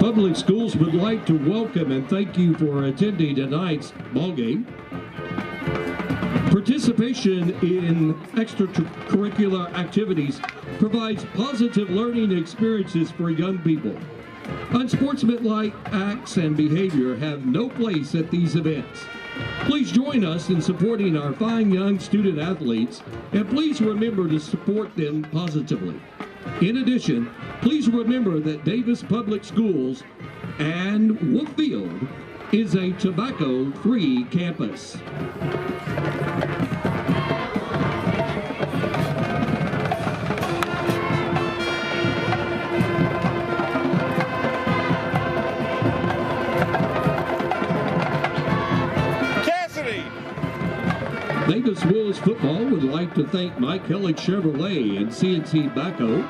Public Schools would like to welcome and thank you for attending tonight's ball game. Participation in extracurricular activities provides positive learning experiences for young people. Unsportsmanlike acts and behavior have no place at these events. Please join us in supporting our fine young student athletes, and please remember to support them positively. In addition, please remember that Davis Public Schools and Wolffield is a tobacco-free campus. Davis Wolves football would like to thank Mike Kelly Chevrolet and CNC Baco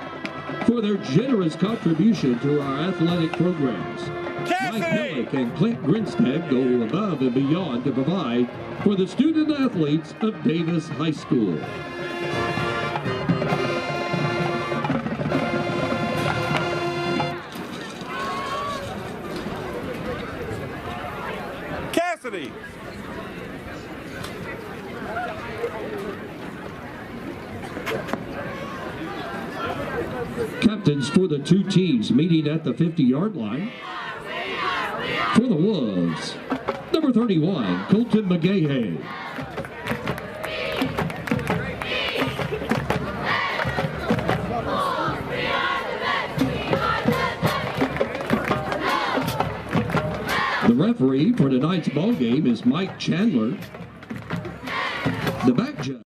for their generous contribution to our athletic programs. Mike Kelly and Clint Grinstead go above and beyond to provide for the student athletes of Davis High School. Cassidy. Captains for the two teams meeting at the 50-yard line. For the Wolves, number 31, Colton McGahey. The referee for tonight's ball game is Mike Chandler. The back judge.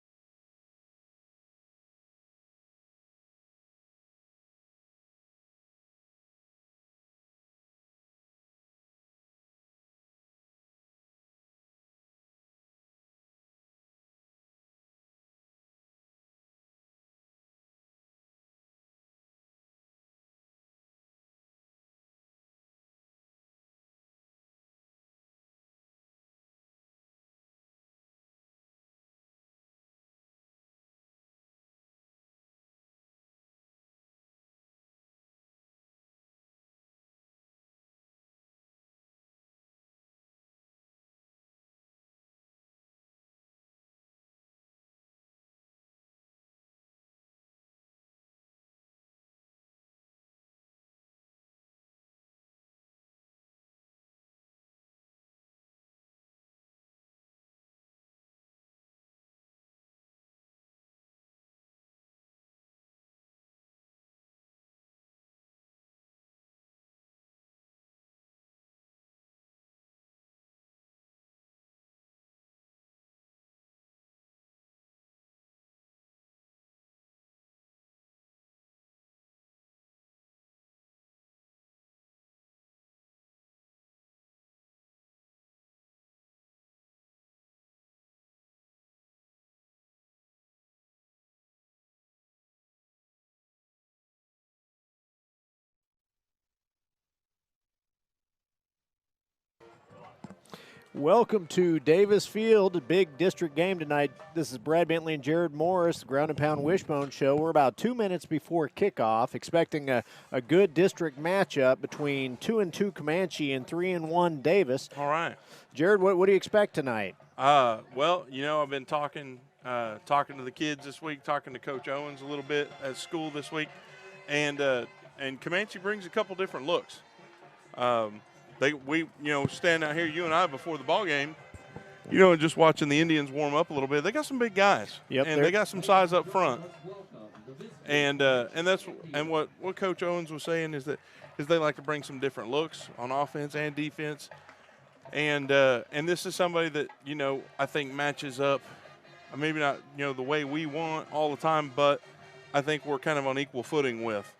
Welcome to Davis Field, a big district game tonight. This is Brad Bentley and Jared Morris, the Ground and Pound Wishbone Show. We're about 2 minutes before kickoff, expecting a good district matchup between 2-2 Comanche and 3-1 Davis. All right. Jared, what do you expect tonight? Well, you know, I've been talking to the kids this week, talking to Coach Owens a little bit at school this week, and Comanche brings a couple different looks. We stand out here, you and I, before the ball game, just watching the Indians warm up a little bit. They got some big guys, and they got some size up front. And what Coach Owens was saying is they like to bring some different looks on offense and defense. And this is somebody that I think matches up, maybe not the way we want all the time, but I think we're kind of on equal footing with.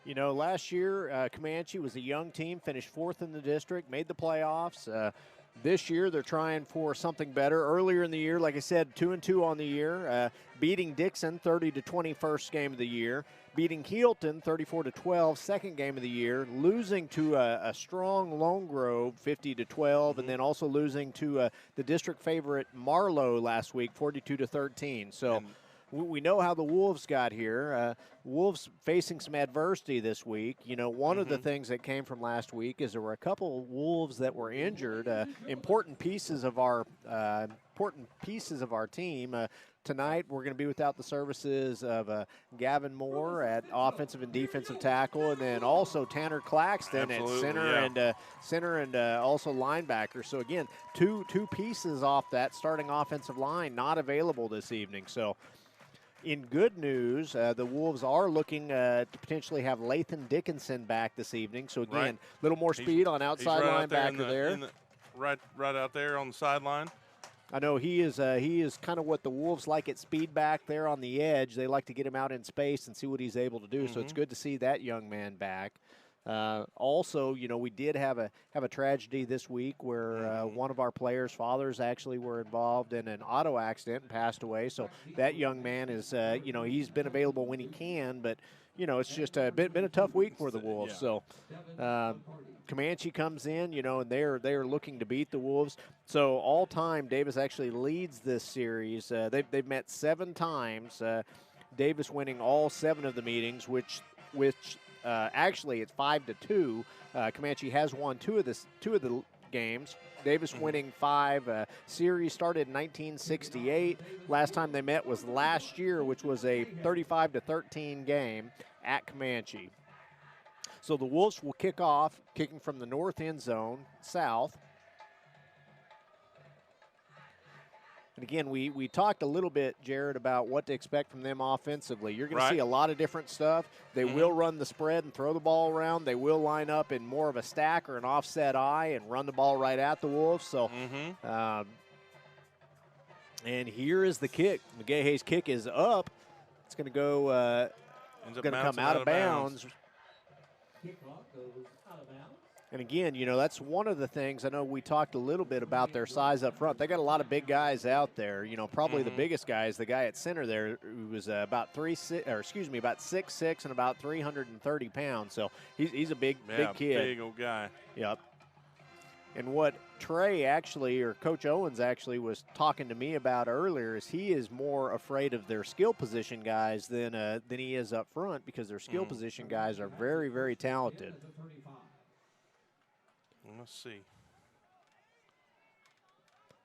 Last year, Comanche was a young team, finished fourth in the district, made the playoffs. This year, they're trying for something better. Earlier in the year, like I said, 2-2 on the year, beating Dixon 30-20 first game of the year, beating Healton 34-12 second game of the year, losing to a strong Lone Grove 50-12, and then also losing to the district favorite Marlowe last week 42-13. So we know how the Wolves got here. Wolves facing some adversity this week. You know, one of the things that came from last week is there were a couple of Wolves that were injured, important pieces of our team. Tonight, we're going to be without the services of Gavin Moore at offensive and defensive tackle, and then also Tanner Claxton at center and also linebacker. So again, two pieces off that starting offensive line not available this evening. So in good news, the Wolves are looking to potentially have Lathan Dickinson back this evening. So again, a little more speed on outside linebacker there. Right out there on the sideline. I know he is kind of what the Wolves like at speed back there on the edge. They like to get him out in space and see what he's able to do. So it's good to see that young man back. Also, you know, we did have a tragedy this week where one of our players' fathers actually were involved in an auto accident and passed away. So that young man is, you know, he's been available when he can, but you know, it's just been a tough week for the Wolves. So Comanche comes in, you know, and they're looking to beat the Wolves. So all time, Davis actually leads this series. They've met 7 times. Davis winning all 7 of the meetings, which actually it's 5-2. Comanche has won 2 of the games. Davis winning 5. Series started in 1968. Last time they met was last year, which was a 35-13 game at Comanche. So the Wolves will kick off, kicking from the north end zone, south. And again, we talked a little bit, Jared, about what to expect from them offensively. You're going to see a lot of different stuff. They will run the spread and throw the ball around. They will line up in more of a stack or an offset eye and run the ball right at the Wolves. So, and here is the kick. McGahey's kick is up. It's going to go. It's going to come out of bounds. And again, you know, that's one of the things. I know we talked a little bit about their size up front. They got a lot of big guys out there. You know, probably the biggest guy is the guy at center there, who was about 6'6" and about 330 pounds. So he's a big kid. Big old guy. Yep. And what Trey actually, or Coach Owens actually, was talking to me about earlier is he is more afraid of their skill position guys than he is up front, because their skill position guys are very, very talented. Let's see.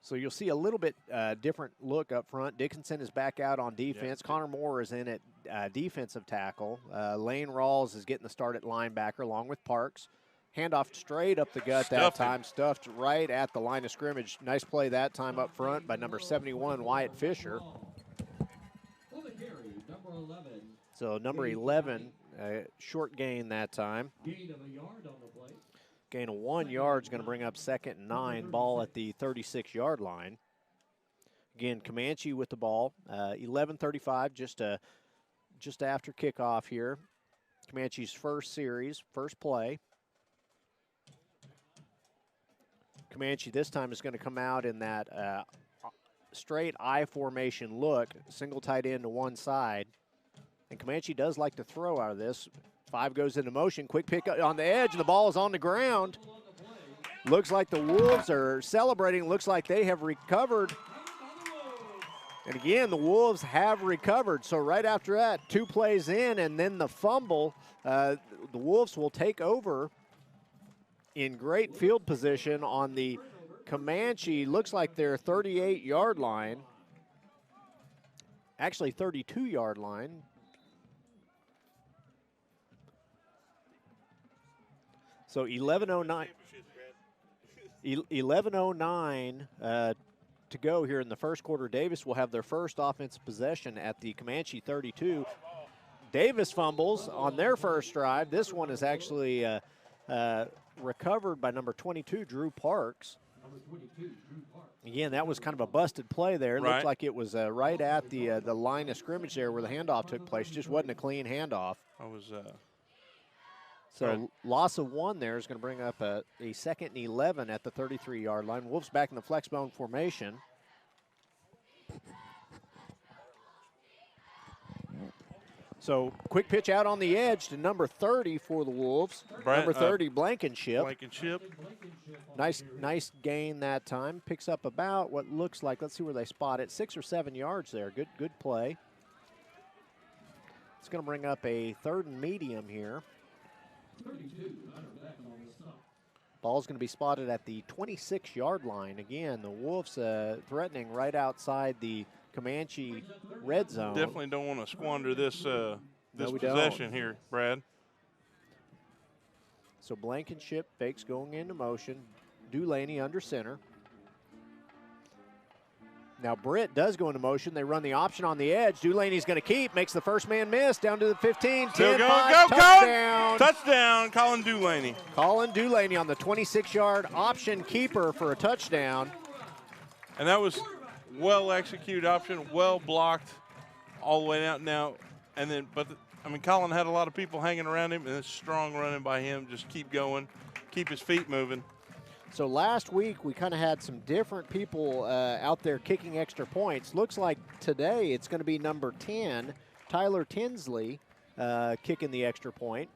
So you'll see a little bit different look up front. Dickinson is back out on defense. Connor Moore is in at defensive tackle. Lane Rawls is getting the start at linebacker along with Parks. Handoff straight up the gut that time, stuffed right at the line of scrimmage. Nice play that time up front by number 71, Wyatt Fisher. So number 11, short gain that time. Gain of 1 yard is going to bring up 2nd and 9, ball at the 36-yard line. Again, Comanche with the ball, 11:35, just after kickoff here. Comanche's first series, first play. Comanche this time is going to come out in that straight I formation look, single tight end to one side. And Comanche does like to throw out of this. 5 goes into motion, quick pick on the edge, and the ball is on the ground. Looks like the Wolves are celebrating. Looks like they have recovered. And again, the Wolves have recovered. So right after that, 2 plays in and then the fumble, the Wolves will take over in great field position on the Comanche. Looks like their 38-yard line. Actually, 32-yard line. So 11:09 to go here in the first quarter. Davis will have their first offensive possession at the Comanche 32. Davis fumbles on their first drive. This one is actually recovered by number 22, Drew Parks. Again, that was kind of a busted play there. It looked like it was right at the line of scrimmage there where the handoff took place. Just wasn't a clean handoff. So loss of 1 there is going to bring up a 2nd and 11 at the 33-yard line. Wolves back in the flex bone formation. So quick pitch out on the edge to number 30 for the Wolves. Number 30, Blankenship. Nice gain that time. Picks up about what looks like, let's see where they spot it, 6 or 7 yards there. Good play. It's going to bring up a 3rd and medium here. Ball's going to be spotted at the 26-yard line. Again, the Wolves threatening right outside the Comanche red zone. Definitely don't want to squander this we possession don't. here, Brad. So Blankenship fakes going into motion. Dulaney under center. Now Britt does go into motion. They run the option on the edge. Dulaney's going to keep. Makes the first man miss. Down to the 15. 10, Go, 5, go, touchdown. Touchdown, Colin Dulaney. Colin Dulaney on the 26-yard option keeper for a touchdown. And that was well-executed option, well blocked all the way out now. And then, Colin had a lot of people hanging around him, and it's strong running by him. Just keep going, keep his feet moving. So last week we kind of had some different people out there kicking extra points. Looks like today it's going to be number 10, Tyler Tinsley, kicking the extra point.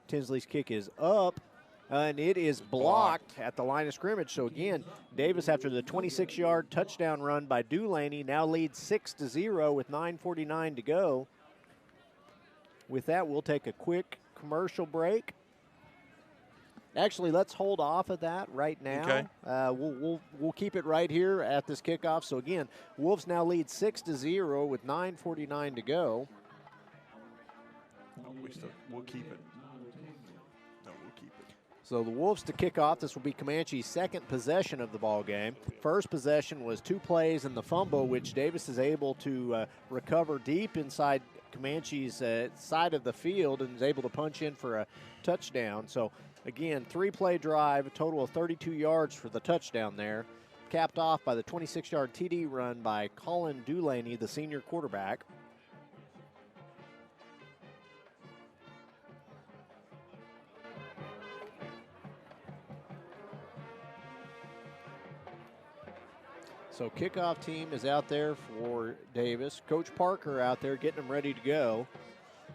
Tinsley's kick is up, and it is blocked at the line of scrimmage. So again, Davis, after the 26-yard touchdown run by Dulaney, now leads 6-0 with 9:49 to go. With that, we'll take a quick commercial break. Actually, let's hold off of that right now. Okay. We'll keep it right here at this kickoff. So again, Wolves now lead 6-0 with 9:49 to go. We'll keep it. No, we'll keep it. So the Wolves to kick off. This will be Comanche's 2nd possession of the ball game. First possession was 2 plays and the fumble, which Davis is able to recover deep inside Comanche's side of the field and is able to punch in for a touchdown. So again, 3-play drive, a total of 32 yards for the touchdown there, capped off by the 26-yard TD run by Colin Dulaney, the senior quarterback. So kickoff team is out there for Davis. Coach Parker out there getting them ready to go.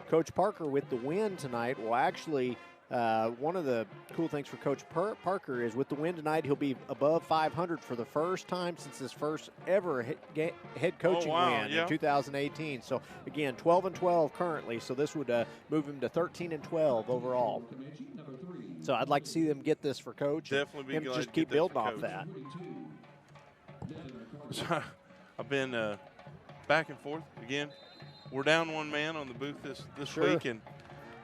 Coach Parker with the win tonight will actually, one of the cool things for Coach Parker is with the win tonight, he'll be above 500 for the first time since his first ever head coaching win in 2018. So again, 12-12 currently, so this would move him to 13-12 overall. So I'd like to see them get this for Coach. Definitely be and glad just to keep get building that for off Coach. that. So I've been back and forth again. We're down 1 man on the booth this week, and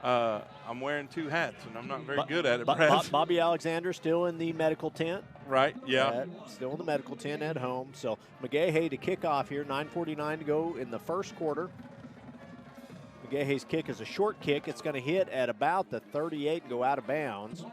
I'm wearing 2 hats, and I'm not very good at it, Brad. Bobby Alexander still in the medical tent. Right, yeah. Still in the medical tent at home. So McGahey to kick off here, 9:49 to go in the first quarter. McGahey's kick is a short kick. It's going to hit at about the 38 and go out of bounds.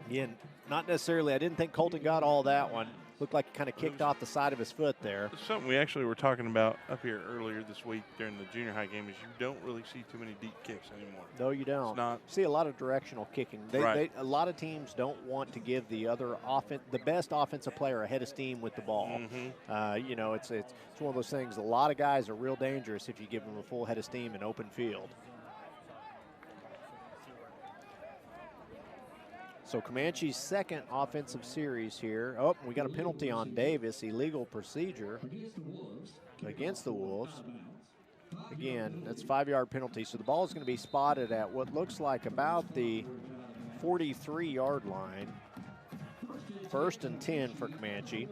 Again, not necessarily, I didn't think Colton got all that one. Looked like he kind of kicked off the side of his foot there. Something we actually were talking about up here earlier this week during the junior high game is you don't really see too many deep kicks anymore. No, you don't. It's not. You see a lot of directional kicking. A lot of teams don't want to give the best offensive player a head of steam with the ball. Mm-hmm. It's one of those things. A lot of guys are real dangerous if you give them a full head of steam in open field. So Comanche's 2nd offensive series here. Oh, we got a penalty on Davis, illegal procedure against the Wolves. Again, that's a 5-yard penalty. So the ball is going to be spotted at what looks like about the 43-yard line. 1st and 10 for Comanche.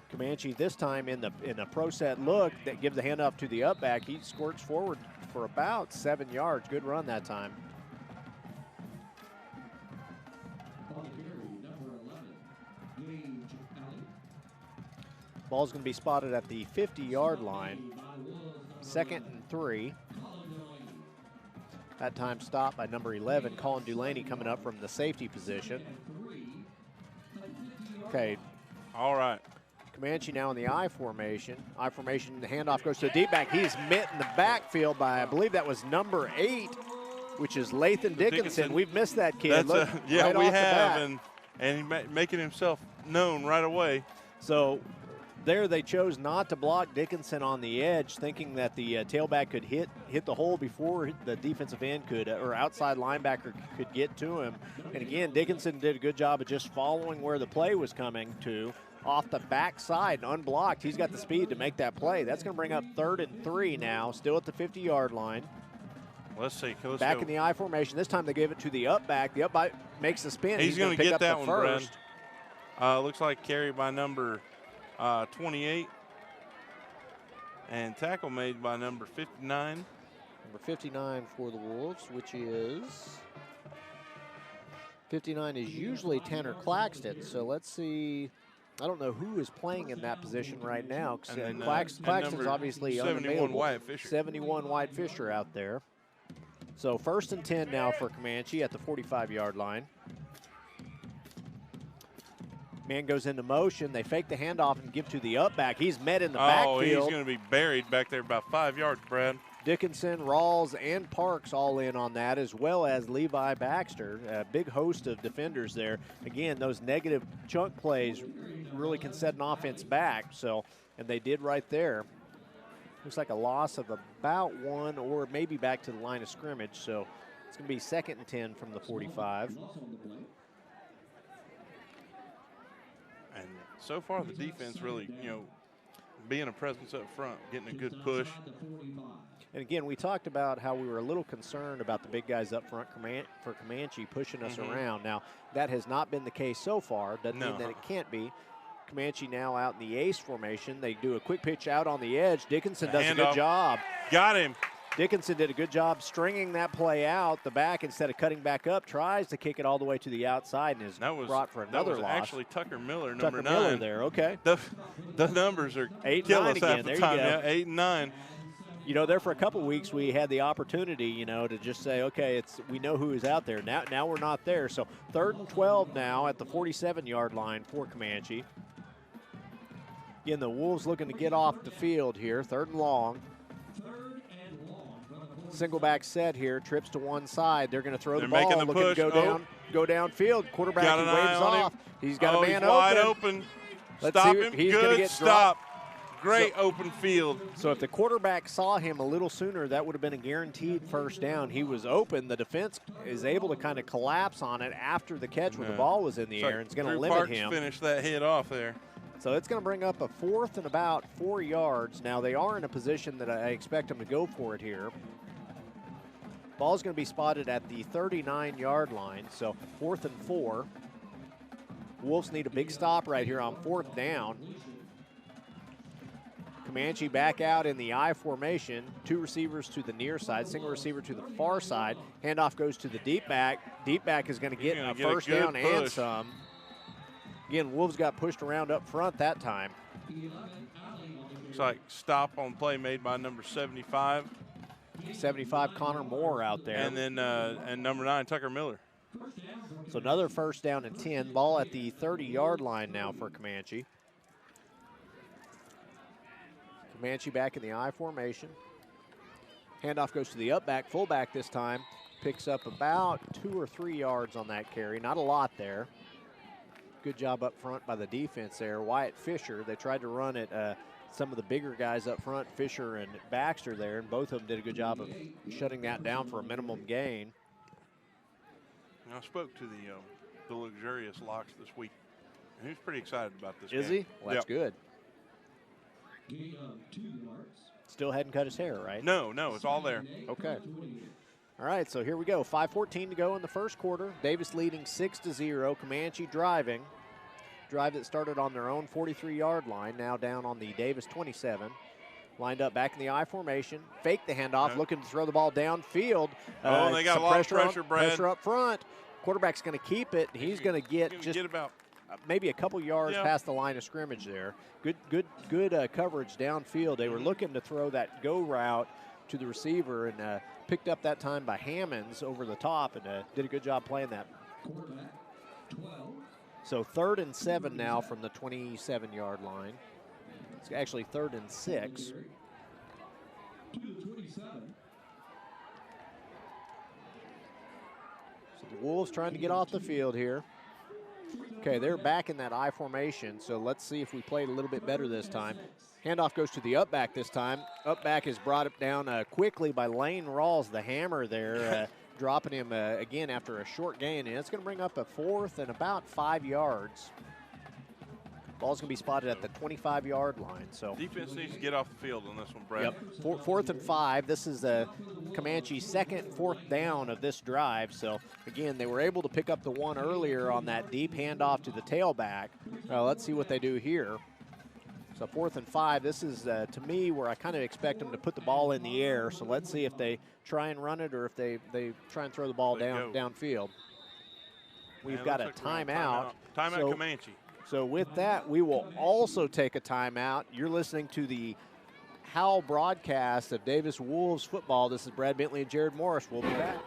Comanche this time in a pro set look that gives the handoff to the up back. He squirts forward for about 7 yards. Good run that time. Ball's going to be spotted at the 50-yard line. 2nd and 3. That time stopped by number 11, Colin Dulaney, coming up from the safety position. Okay. All right. Comanche now in the I formation. I formation, the handoff goes to the deep back. He's met in the backfield by, I believe that was number 8, which is Lathan Dickinson. We've missed that kid. That's yeah, right we off have, and he's making himself known right away. So there they chose not to block Dickinson on the edge, thinking that the tailback could hit the hole before the defensive end could, or outside linebacker could get to him. And again, Dickinson did a good job of just following where the play was coming to. off the backside and unblocked. He's got the speed to make that play. That's going to bring up 3rd and 3 now, still at the 50-yard line. Let's see. Back in the I formation. This time they gave it to the up back. The up back makes the spin. He's going to get that one, first. Brad. Looks like carry by number 28. And tackle made by number 59. Number 59 for the Wolves, which is 59 is usually Tanner Claxton. So let's see. I don't know who is playing in that position right now. Claxton's obviously 71 Wyatt Fisher. 71 Wyatt Fisher out there. So 1st and 10 now for Comanche at the 45-yard line. Man goes into motion. They fake the handoff and give to the up back. He's met in the backfield. Oh, he's going to be buried back there about 5 yards, Brad. Dickinson, Rawls, and Parks all in on that, as well as Levi Baxter. A big host of defenders there. Again, those negative chunk plays really can set an offense back. So, and they did right there. Looks like a loss of about 1 or maybe back to the line of scrimmage. So it's going to be 2nd and 10 from the 45. And so far the defense really, being a presence up front, getting a good push. And again, we talked about how we were a little concerned about the big guys up front for Comanche pushing us around. Now, that has not been the case so far. Doesn't mean that it can't be. Comanche now out in the ace formation. They do a quick pitch out on the edge. Dickinson does a good job. Got him. Dickinson did a good job stringing that play out. The back, instead of cutting back up, tries to kick it all the way to the outside and is brought for another loss. Actually Tucker Miller, number Tucker 9. Miller there, okay. The numbers are 8 killing 9 us again. half There the time. you go. Yeah, 8 and 9. There for a couple weeks we had the opportunity, to just say, okay, we know who is out there. Now we're not there. So 3rd and 12 now at the 47-yard line for Comanche. Again, the Wolves looking to get off the field here. 3rd and long. Single back set here, trips to one side. They're going to throw the ball, making the looking push. to go downfield. Quarterback Got an waves eye on off. him. He's got a man he's wide open. open. Stop him. He's going to Good get stop. dropped. Great open field. So if the quarterback saw him a little sooner, that would have been a guaranteed first down. He was open. The defense is able to kind of collapse on it after the catch when the ball was in the air, and it's going to limit him. Finish that hit off there. So it's going to bring up a 4th and about 4 yards. Now they are in a position that I expect them to go for it here. Ball's going to be spotted at the 39-yard line, so 4th and 4. Wolves need a big stop right here on 4th down. Comanche back out in the I formation. 2 receivers to the near side, single receiver to the far side. Handoff goes to the deep back. Deep back is going to get a first down and some. Again, Wolves got pushed around up front that time. Looks like stop on play made by number 75. 75 Connor Moore out there. And then and number 9 Tucker Miller. So another first down and 10. Ball at the 30-yard line now for Comanche. Comanche back in the I formation. Handoff goes to the up back, fullback this time. Picks up about 2 or 3 yards on that carry. Not a lot there. Good job up front by the defense there. Wyatt Fisher, they tried to run at some of the bigger guys up front, Fisher and Baxter there, and both of them did a good job of shutting that down for a minimum gain. I spoke to the luxurious Locks this week, and he was pretty excited about this game. Is he? Well, that's good. 2 yards. Still hadn't cut his hair, right? No, it's all there. Okay. All right, so here we go. 5:14 to go in the first quarter. Davis leading 6-0. Comanche driving. Drive that started on their own 43-yard line, now down on the Davis 27. Lined up back in the I formation. Fake the handoff, looking to throw the ball downfield. They got a lot of pressure, Brad. Pressure up front. Quarterback's going to keep it. He's going to get just about maybe a couple yards past the line of scrimmage there. Good coverage downfield. They were looking to throw that go route to the receiver, and picked up that time by Hammonds over the top, and did a good job playing that. Quarterback, 12. So 3rd and 7 now from the 27-yard line. It's actually 3rd and 6. To the 27. So the Wolves trying to get off the field here. Okay, they're back in that I formation, so let's see if we played a little bit better this time. Handoff goes to the up back this time. Up back is brought up down quickly by Lane Rawls, the hammer there, dropping him again after a short gain. And it's going to bring up a 4th and about 5 yards. Ball's going to be spotted at the 25-yard line. So defense needs to get off the field on this one, Brad. Yep, 4th and 5. This is Comanche's second 4th down of this drive. So, again, they were able to pick up the one earlier on that deep handoff to the tailback. Let's see what they do here. So 4th and 5, this is, to me, where I kind of expect them to put the ball in the air. So let's see if they try and run it or if they try and throw the ball downfield. We've got a timeout. Timeout Comanche. So with that, we will also take a timeout. You're listening to the Howl broadcast of Davis Wolves football. This is Brad Bentley and Jared Morris. We'll be back.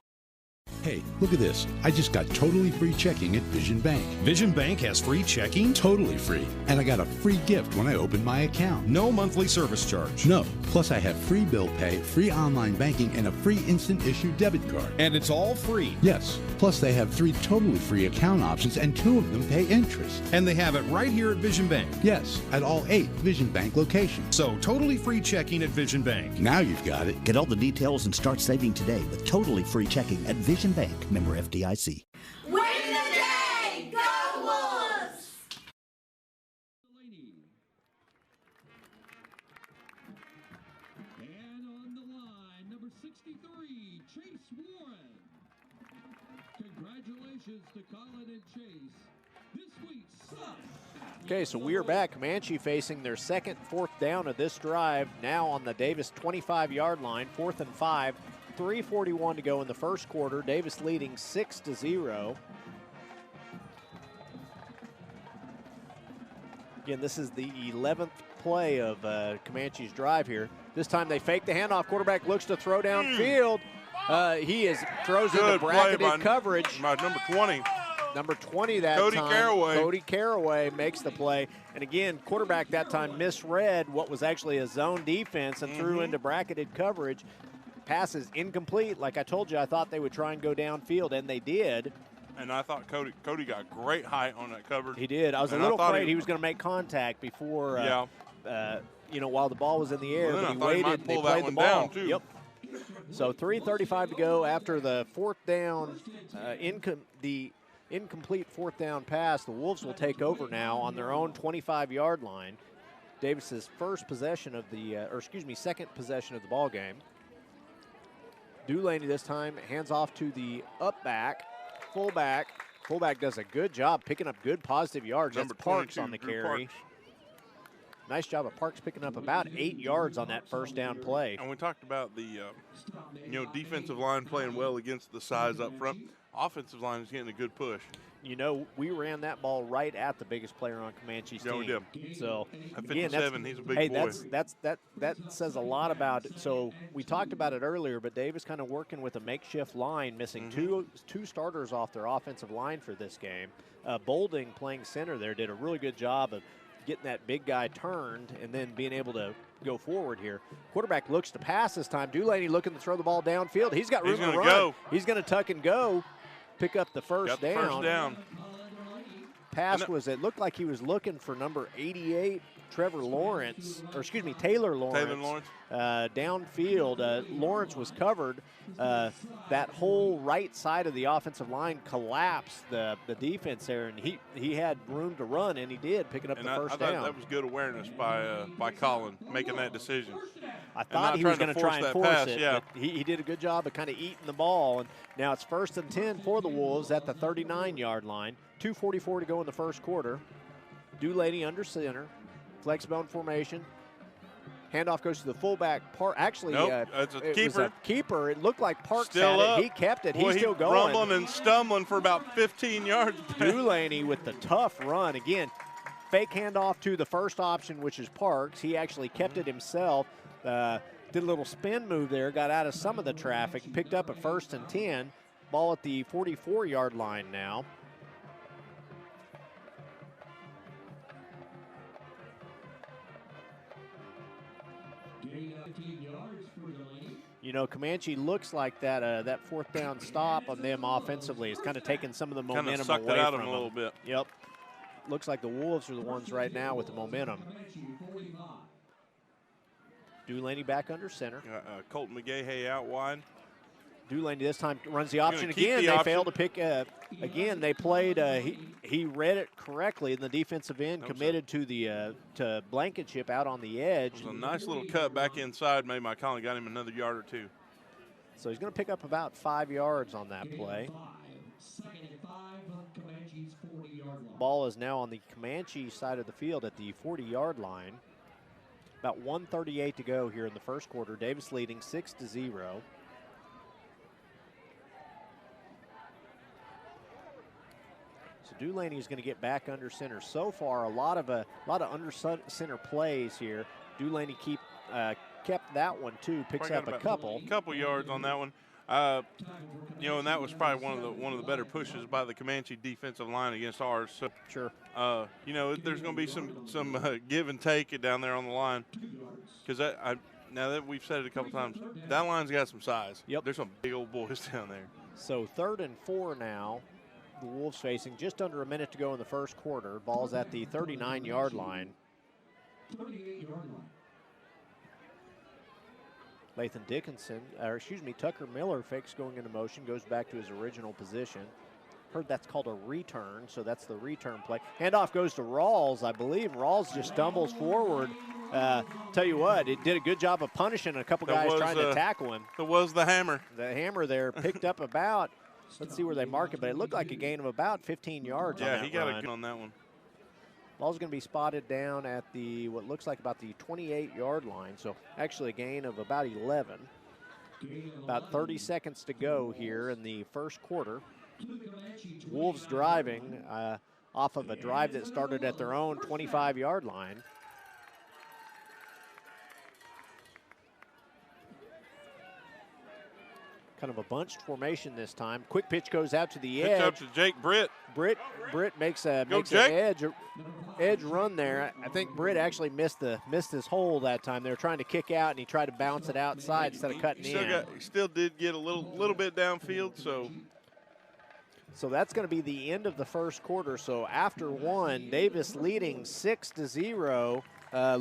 Hey, look at this. I just got totally free checking at Vision Bank. Vision Bank has free checking? Totally free. And I got a free gift when I opened my account. No monthly service charge. No. Plus I have free bill pay, free online banking, and a free instant issue debit card. And it's all free? Yes. Plus they have 3 totally free account options and 2 of them pay interest. And they have it right here at Vision Bank? Yes, at all 8 Vision Bank locations. So totally free checking at Vision Bank. Now you've got it. Get all the details and start saving today with totally free checking at Vision Bank, member FDIC. Win the day! Go Wolves! And on the line, number 63, Chase Warren. Congratulations to Colin and Chase. This week's Sun. Okay, so we are back. Comanche facing their second 4th down of this drive, now on the Davis 25-yard line, 4th and 5. 3:41 to go in the first quarter. Davis leading 6-0. Again, this is the 11th play of Comanche's drive here. This time they fake the handoff. Quarterback looks to throw downfield. He throws into bracketed coverage. My number 20. Number 20 that Cody time. Caraway. Cody Caraway makes the play. And again, quarterback that time misread what was actually a zone defense and threw into bracketed coverage. Pass is incomplete. Like I told you, I thought they would try and go downfield, and they did. And I thought Cody got great height on that coverage. He did. I was a little afraid he was going to make contact before, while the ball was in the air. Well, but he waited. They played the ball. Yep. So 3:35 to go after the 4th down, the incomplete 4th down pass. The Wolves will take over now on their own 25-yard line. Davis's second possession of the ball game. Dulaney this time hands off to the fullback. Fullback does a good job picking up good positive yards. That's Parks on the carry. Nice job of Parks picking up about 8 yards on that first down play. And we talked about the defensive line playing well against the size up front. Offensive line is getting a good push. We ran that ball right at the biggest player on Comanche's team. We did. So at 57, he's a big boy. That says a lot about it. So we talked about it earlier, but Davis kind of working with a makeshift line, missing two starters off their offensive line for this game. Bolding playing center there did a really good job of getting that big guy turned and then being able to go forward here. Quarterback looks to pass this time. Dulaney looking to throw the ball downfield. He's got room to run. Go. He's going to tuck and go. Pick up the first down. Pass it looked like he was looking for number 88, Taylor Lawrence. Downfield, Lawrence was covered. That whole right side of the offensive line collapsed the defense there, and he had room to run, and he did, picking up the first down. I thought that was good awareness by Colin making that decision. I thought he was going to try and force it, yeah. but he did a good job of kind of eating the ball. And now it's 1st and 10 for the Wolves at the 39-yard line. 2:44 to go in the first quarter. Dulaney under center. Flex bone formation. Handoff goes to the fullback. It's a keeper. Was a keeper. It looked like Parks still had up. it. He kept it. Boy, He's still going. Rumbling and stumbling for about 15 yards. Dulaney with the tough run. Again, fake handoff to the first option, which is Parks. He actually kept it himself. Did a little spin move there. Got out of some of the traffic. Picked up at 1st and 10. Ball at the 44-yard line now. Comanche looks like that 4th down stop on them offensively is kind of taking some of the momentum away from them. Kind of sucked it out of them a little bit. Yep. Looks like the Wolves are the ones right now with the momentum. Dulaney back under center. Colton McGahey out wide. Dulaney this time runs the option keep again. the They option. failed to pick. Again, they played. He read it correctly, and the defensive end committed to the to Blankenship out on the edge. It was a nice little cut back inside. Maybe Mike Conley got him another yard or two. So he's going to pick up about 5 yards on that play. Second and 5 on Comanche's 40-yard line. Ball is now on the Comanche side of the field at the 40-yard line. About 1:38 to go here in the first quarter. Davis leading 6-0. So Dulaney is going to get back under center. So far, a lot of under center plays here. Dulaney kept that one too. Picks up a couple. Yards on that one. You know, and that was probably one of the better pushes by the Comanche defensive line against ours. So sure. You know, there's going to be some give and take down there on the line, because now that we've said it a couple times, that line's got some size. Yep. There's some big old boys down there. So 3rd and 4 now. The Wolves facing just under a minute to go in the first quarter. Ball's at the 39-yard line. 38-yard line. Lathan Dickinson, Tucker Miller fakes going into motion, goes back to his original position. Heard that's called a return, so that's the return play. Handoff goes to Rawls, I believe. Rawls just stumbles forward. Tell you what, it did a good job of punishing a couple guys trying to tackle him. That was the hammer. The hammer there picked up about, let's see where they mark it, but it looked like a gain of about 15 yards on that Yeah, he got run. a good on that one. Ball's going to be spotted down at the what looks like about the 28-yard line, so actually a gain of about 11. About 30 seconds to go here in the first quarter. Wolves driving off of a drive that started at their own 25-yard line. Kind of a bunched formation this time. Quick pitch goes out to the edge. Pitch up to Jake Britt. Britt makes an edge run there. I think Britt actually missed his hole that time. They were trying to kick out, and he tried to bounce it outside instead of cutting in. He still did get a little bit downfield, so. So that's going to be the end of the first quarter. So after one, Davis leading 6-0,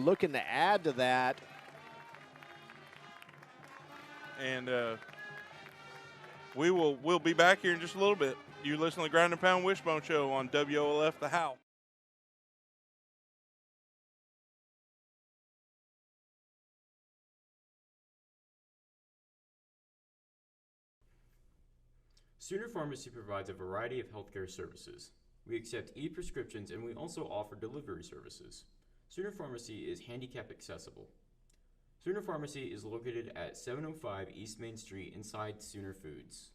looking to add to that. And we'll be back here in just a little bit. You listen to the Grind and Pound Wishbone Show on WOLF The Howl. Sooner Pharmacy provides a variety of healthcare services. We accept e-prescriptions and we also offer delivery services. Sooner Pharmacy is handicap accessible. Sooner Pharmacy is located at 705 East Main Street inside Sooner Foods.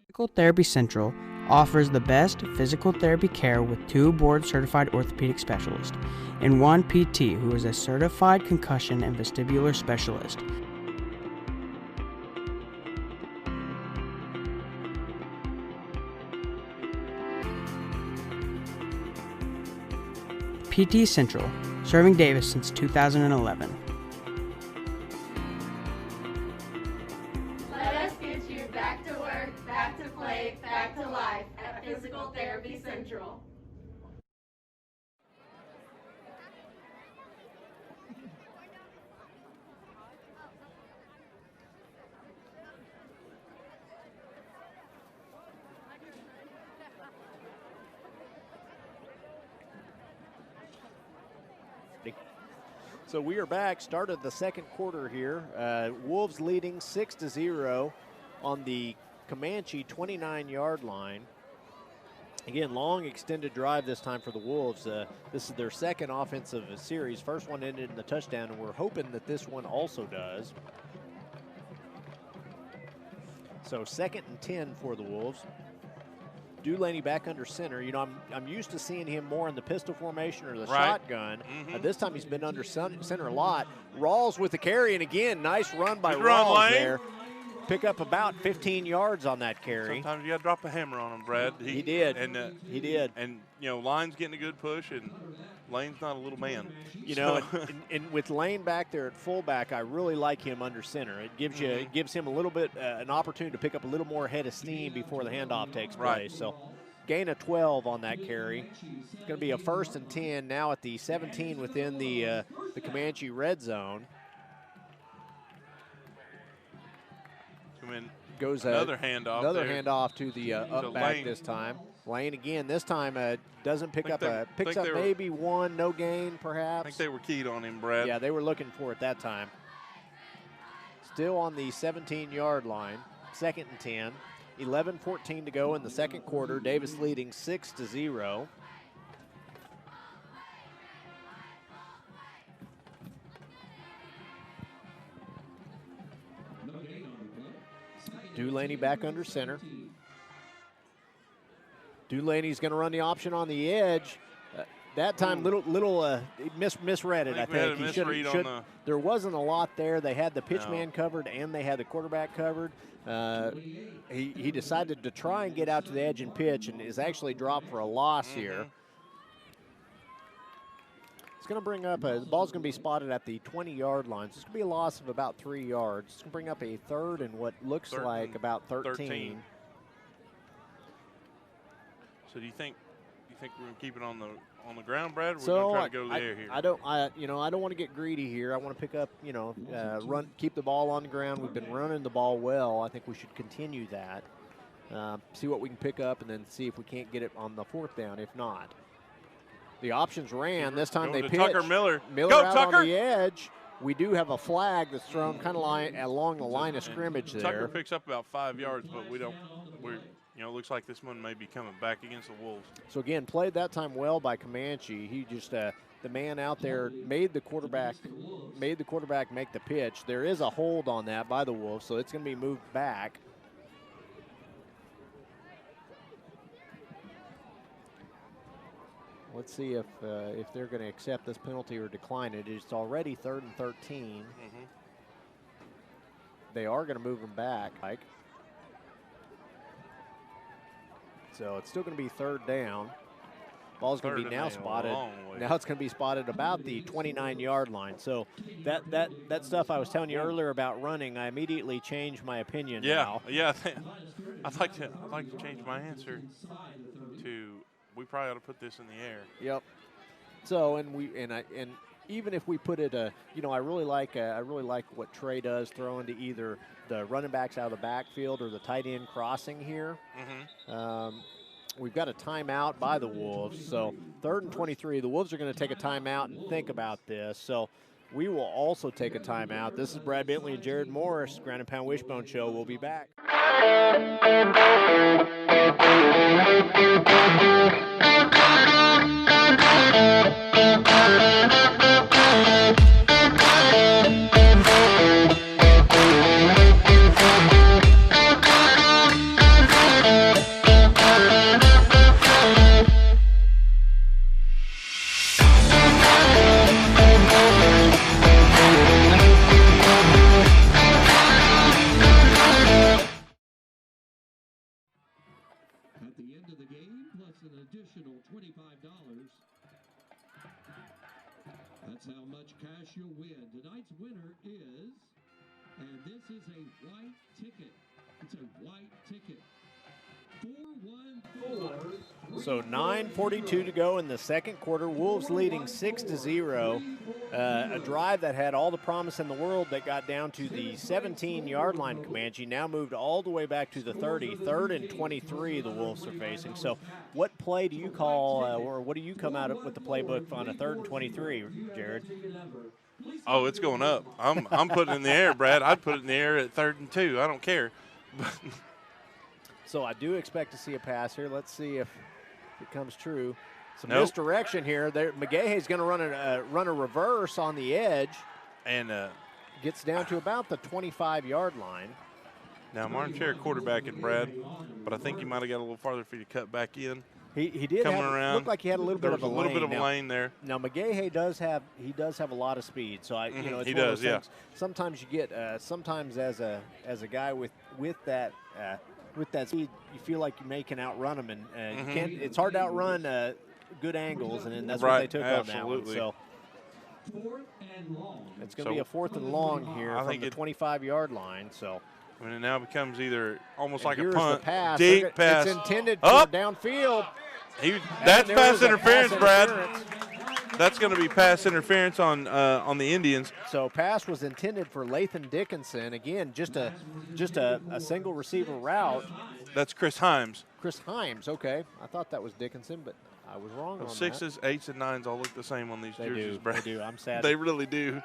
Physical Therapy Central offers the best physical therapy care with 2 board-certified orthopedic specialists and 1 PT who is a certified concussion and vestibular specialist. PT Central, serving Davis since 2011. Let us get you back to work, back to play, back to life at Physical Therapy Central. So we are back, started the second quarter here. Wolves leading 6-0 on the Comanche 29-yard line. Again, long extended drive this time for the Wolves. This is their second offensive series. First one ended in the touchdown, and we're hoping that this one also does. So 2nd and 10 for the Wolves. Dulaney back under center. You know, I'm used to seeing him more in the pistol formation or the shotgun. This time he's been under center a lot. Rawls with the carry, and again, nice run by Rawls there. Pick up about 15 yards on that carry. Sometimes you got to drop a hammer on him, Brad. He did. And he did. And you know, Lane's getting a good push, and Lane's not a little man. You know, and with Lane back there at fullback, I really like him under center. It gives you, it gives him a little bit an opportunity to pick up a little more head of steam before the handoff takes place. So gain of 12 on that carry. It's going to be a 1st and 10 now at the 17 within the Comanche red zone. Goes another handoff. Another handoff to the up back Lane. this time. Lane again. This time doesn't pick up picks up were, maybe one, no gain perhaps. I think they were keyed on him, Brad. Yeah, they were looking for it that time. Still on the 17-yard line. 2nd and 10. 11:14 to go in the second quarter. Davis leading 6-0. Dulaney back under center. Dulaney's going to run the option on the edge. That time, misread it. I think he should. There wasn't a lot there. They had the pitch man covered and they had the quarterback covered. He decided to try and get out to the edge and pitch, and is actually dropped for a loss here. It's going to bring up the ball's going to be spotted at the 20-yard line. So it's going to be a loss of about 3 yards. It's going to bring up a 3rd and what looks like about 13. So do you think we're going to keep it on the ground, Brad? Or So we're going to try to go to the air here. I don't want to get greedy here. I want to pick up, keep the ball on the ground. We've been running the ball well. I think we should continue that. See what we can pick up, and then see if we can't get it on the 4th down. If not, the options ran. This time they pitched. Tucker Miller. Miller Go, out Tucker. on the edge. We do have a flag that's thrown kind of along the line of scrimmage there. Tucker picks up about 5 yards, but it looks like this one may be coming back against the Wolves. So again, played that time well by Comanche. He just the man out there made the quarterback make the pitch. There is a hold on that by the Wolves, so it's going to be moved back. Let's see if they're going to accept this penalty or decline it. It's already 3rd and 13. They are going to move them back, Mike. So it's still going to be 3rd down. Ball's going to be now spotted. Now it's going to be spotted about the 29-yard line. So that stuff I was telling you earlier about running, I immediately changed my opinion now. Yeah. I'd like to change my answer to we probably ought to put this in the air. Yep. So and even if we put it, I really like what Trey does, throwing to either the running backs out of the backfield or the tight end crossing here. We've got a timeout by the Wolves, so 3rd and 23. The Wolves are going to take a timeout and think about this. So we will also take a timeout. This is Brad Bentley and Jared Morris, Ground and Pound Wishbone Show. We'll be back. That's how much cash you'll win. Tonight's winner is, and this is a white ticket. It's a white ticket. 414. So 9:42 to go in the second quarter. Wolves leading 6-0. A drive that had all the promise in the world that got down to the 17-yard line. Comanche now moved all the way back to the 30. 3rd and 23 the Wolves are facing. So what play do you call, or what do you come out with the playbook on a 3rd and 23, Jared? Oh, it's going up. I'm putting it in the air, Brad. I'd put it in the air at 3rd and 2. I don't care. So I do expect to see a pass here. Let's see if it comes true. Some Nope. misdirection here. McGahe's going to run a reverse on the edge. And gets down to about the 25-yard line. Now, I'm armchair quarterbacking, Brad, but I think he might have got a little farther for you to cut back in. He did coming around. Looked like he had a little bit of a lane. There was a little bit of a lane there. Now McGahe does have a lot of speed, so it's he one of does, those yeah. things. Sometimes you get sometimes as a guy with that speed, you feel like you can outrun him, and you can't. It's hard to outrun good angles, and that's what they took on that one. So it's going to be a 4th and long here from the 25-yard line. So When it now becomes either almost And like a here's punt, the pass. deep pass. It's intended for Up. downfield. That's there pass was a interference, pass Brad. interference. That's going to be pass interference on the Indians. So pass was intended for Lathan Dickinson. Again, just a single receiver route. That's Chris Himes. Chris Himes, okay. I thought that was Dickinson, but I was wrong on that. 6s, 8s, and 9s all look the same on these jerseys, Brad. They do. I'm sad. They really do.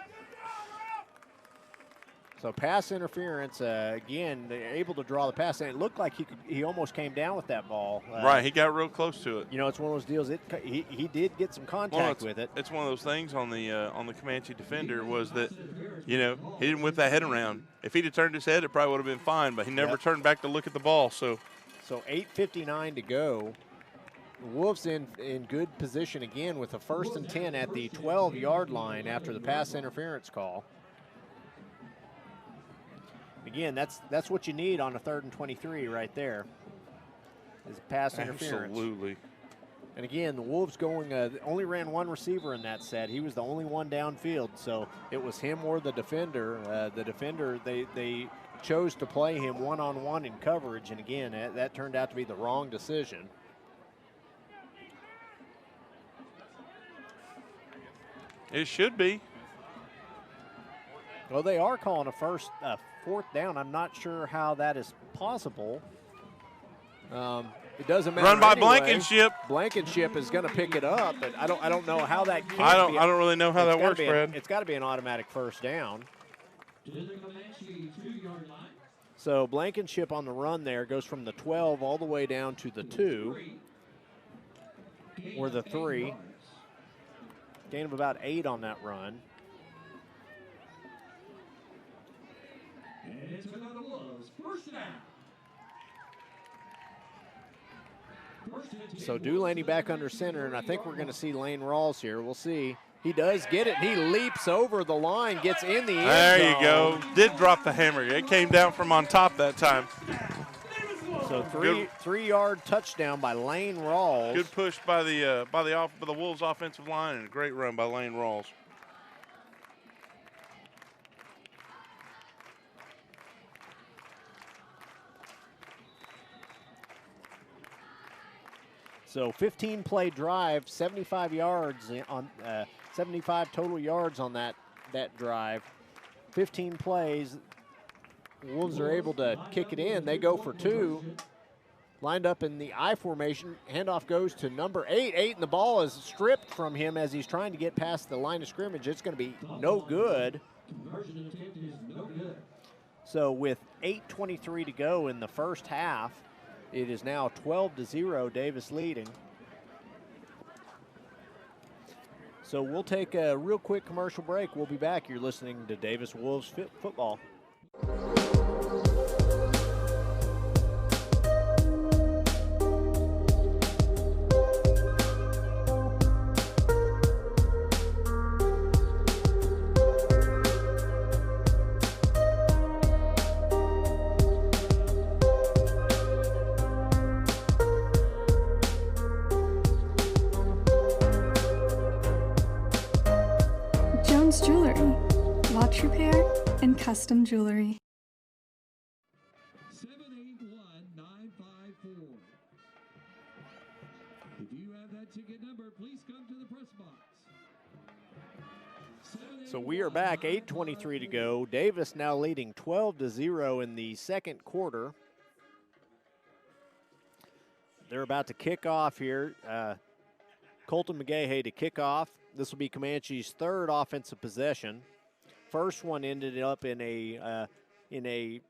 So pass interference, again, they're able to draw the pass, and it looked like he almost came down with that ball. Right, he got real close to it. You know, it's one of those deals. He did get some contact with it. It's one of those things on the Comanche defender was that, you know, he didn't whip that head around. If he'd have turned his head, it probably would have been fine, but he never turned back to look at the ball. So 8:59 to go. The Wolves in good position again with a 1st and 10 at the 12-yard line after the pass interference call. Again, that's what you need on a 3rd and 23 right there, is pass interference. Absolutely. And again, the Wolves only ran one receiver in that set. He was the only one downfield, so it was him or the defender. The defender, they chose to play him one-on-one in coverage, and again, that turned out to be the wrong decision. It should be. Well, they are calling a 4th down. I'm not sure how that is possible. It doesn't matter. Run by anyway. Blankenship. Blankenship is going to pick it up, but I don't know how that can I don't really know how that works, Brad. It's got to be an automatic 1st down. So Blankenship on the run there goes from the 12 all the way down to the 2 or the 3. Gain of about 8 on that run. It's another Wolves. 1st down. So Dulaney back under center, and I think we're going to see Lane Rawls here. We'll see. He does get it. He leaps over the line, gets in the end There zone. you go. Did drop the hammer. It came down from on top that time. So three-yard touchdown by Lane Rawls. Good push by the Wolves offensive line, and a great run by Lane Rawls. So 15-play drive, 75 yards on 75 total yards on that drive. 15 plays. Wolves are able to kick it in. They go for 2. Lined up in the I formation. Handoff goes to number 8. And the ball is stripped from him as he's trying to get past the line of scrimmage. It's going to be no good. Conversion attempt is no good. So with 8:23 to go in the first half, it is now 12-0, Davis leading. So we'll take a real quick commercial break. We'll be back. You're listening to Davis Wolves Football. Jewelry, watch repair, and custom jewelry. 781-954. If you have that ticket number, please come to the press box. So we are back, 8:23 to go. Davis now leading 12-0 in the second quarter. They're about to kick off here. Colton McGahey to kick off. This will be Comanche's 3rd offensive possession. First one ended up in a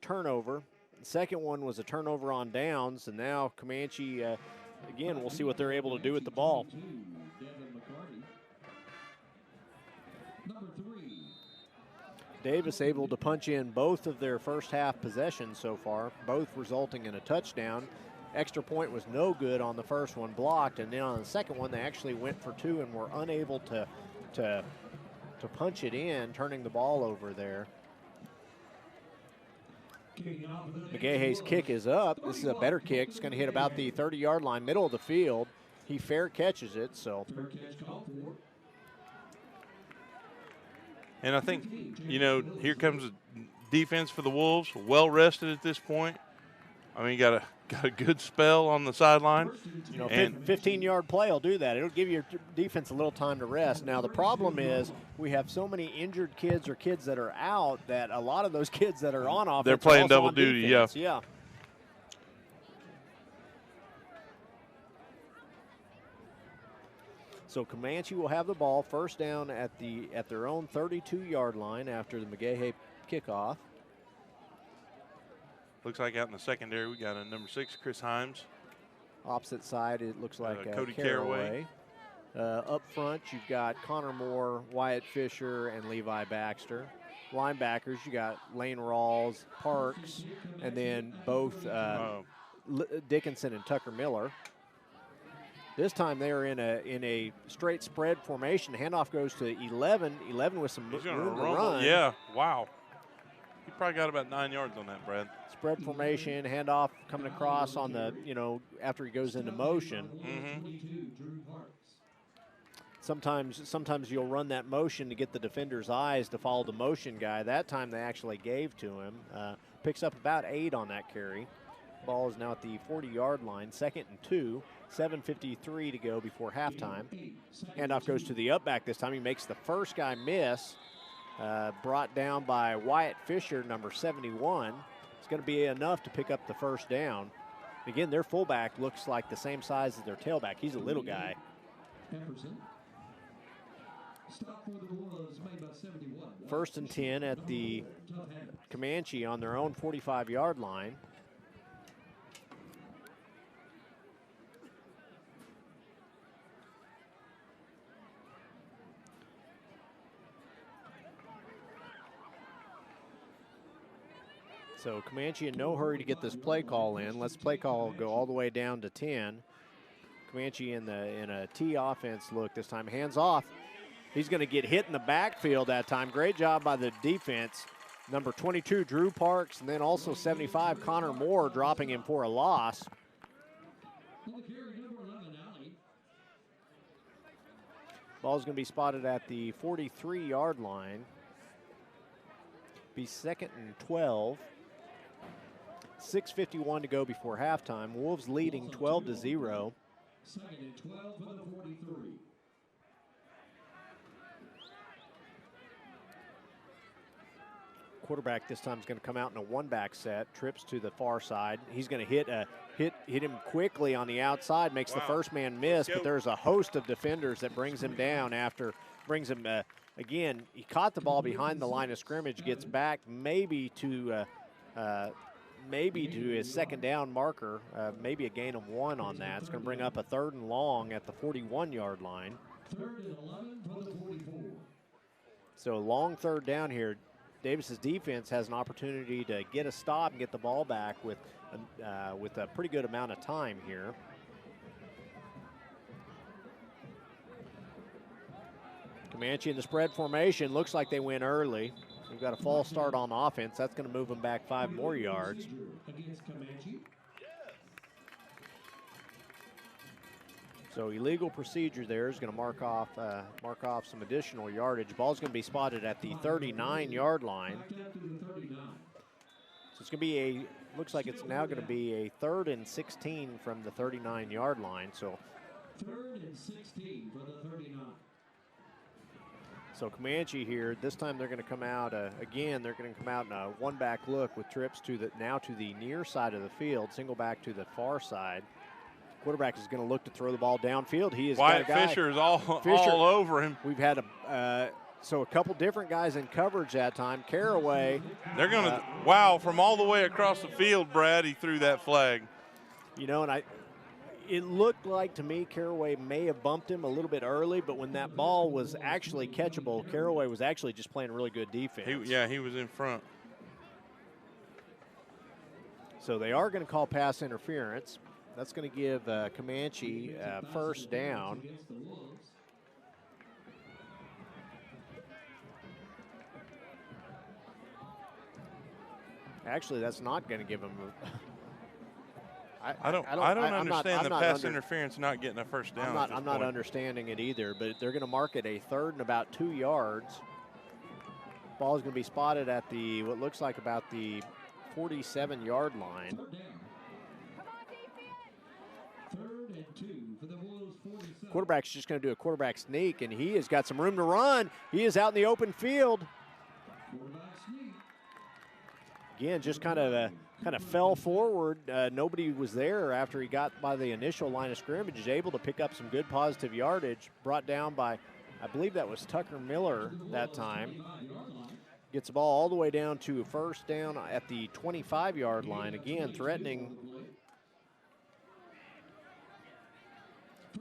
turnover. The second one was a turnover on downs, and now Comanche, again, we'll see what they're able to do with the ball. Davis able to punch in both of their first half possessions so far, both resulting in a touchdown. Extra point was no good on the first one, blocked, and then on the second one they actually went for 2 and were unable to punch it in, turning the ball over there. McGahey's kick is up. This is a better kick. It's going to hit about the 30-yard line, middle of the field. He fair catches it, so. And I think, you know, here comes defense for the Wolves, well rested at this point. I mean, got a good spell on the sideline. You know, 15-yard play will do that. It'll give your defense a little time to rest. Now, the problem is we have so many injured kids or kids that are out that a lot of those kids that are on offense they're playing are also double on duty, defense. yeah. So Comanche will have the ball first down at their own 32-yard line after the McGahey kickoff. Looks like out in the secondary we got a number 6, Chris Himes. Opposite side, it looks like Cody Caraway. Up front, you've got Connor Moore, Wyatt Fisher, and Levi Baxter. Linebackers, you got Lane Rawls, Parks, and then both Dickinson and Tucker Miller. This time they are in a straight spread formation. Handoff goes to 11. 11 with some room to run. Yeah, wow. He probably got about 9 yards on that, Brad. Spread formation, handoff coming across on the, after he goes into motion. Sometimes you'll run that motion to get the defender's eyes to follow the motion guy. That time they actually gave to him. Picks up about 8 on that carry. Ball is now at the 40-yard line, 2nd and 2. 7:53 to go before halftime. Handoff goes to the upback this time. He makes the first guy miss. Brought down by Wyatt Fisher, number 71. It's going to be enough to pick up the first down. Again, their fullback looks like the same size as their tailback. He's a little guy. First and 10 at the Comanche on their own 45-yard line. So Comanche in no hurry to get this play call in. Let's play call go all the way down to 10. Comanche in a T offense look this time. Hands off. He's going to get hit in the backfield that time. Great job by the defense. Number 22, Drew Parks, and then also 75, Connor Moore, dropping him for a loss. Ball's going to be spotted at the 43-yard line. Be 2nd and 12. 6:51 to go before halftime. Wolves leading 12-0. 2nd and 12 for the 43. Quarterback this time is going to come out in a one-back set. Trips to the far side. He's going to hit him quickly on the outside. Makes the first man miss, but there's a host of defenders that brings him down after again. He caught the ball behind the line of scrimmage. Gets back maybe to his second down marker. Maybe a gain of 1 on that. It's going to bring up a 3rd and long at the 41-yard line. 3rd and 11 for the 44. So long 3rd down here. Davis's defense has an opportunity to get a stop and get the ball back with a pretty good amount of time here. Comanche in the spread formation. Looks like they win early. We've got a false start on offense. That's going to move them back 5 more yards. So illegal procedure there is going to mark off some additional yardage. Ball's going to be spotted at the 39-yard line. So it's going to be looks like it's now going to be a 3rd and 16 from the 39-yard line. So 3rd and 16 for the 39. So Comanche here, this time they're going to come out, again, they're going to come out in a one-back look with trips to the near side of the field, single back to the far side. Quarterback is going to look to throw the ball downfield. He is Wyatt Fisher is all over him. We've had a couple different guys in coverage that time. Caraway. They're going to, from all the way across the field, Brad, he threw that flag. And it looked like to me Caraway may have bumped him a little bit early, but when that ball was actually catchable, Caraway was actually just playing really good defense. He was in front. So they are going to call pass interference. That's going to give Comanche first down. Actually, that's not going to give him I don't understand the pass interference not getting a first down. I'm not understanding it either, but they're going to mark it a 3rd and about 2 yards. Ball is going to be spotted at the, what looks like about the 47-yard line. Quarterback's just going to do a quarterback sneak, and he has got some room to run. He is out in the open field. Again, just kind of fell forward. Nobody was there after he got by the initial line of scrimmage. He's able to pick up some good positive yardage, brought down by, I believe that was Tucker Miller that time. Gets the ball all the way down to first down at the 25-yard line. Again, threatening.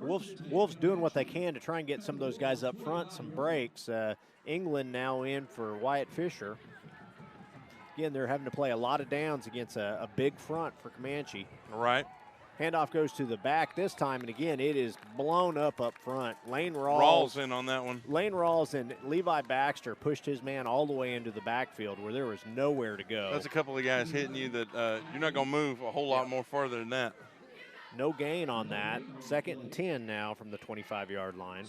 Wolves doing what they can to try and get some of those guys up front, some breaks. England now in for Wyatt Fisher. Again, they're having to play a lot of downs against a big front for Comanche. All right. Handoff goes to the back this time, and again, it is blown up front. Lane Rawls in on that one. Lane Rawls and Levi Baxter pushed his man all the way into the backfield where there was nowhere to go. That's a couple of guys hitting you that you're not going to move a whole lot more further than that. No gain on that. 2nd and 10 now from the 25-yard line.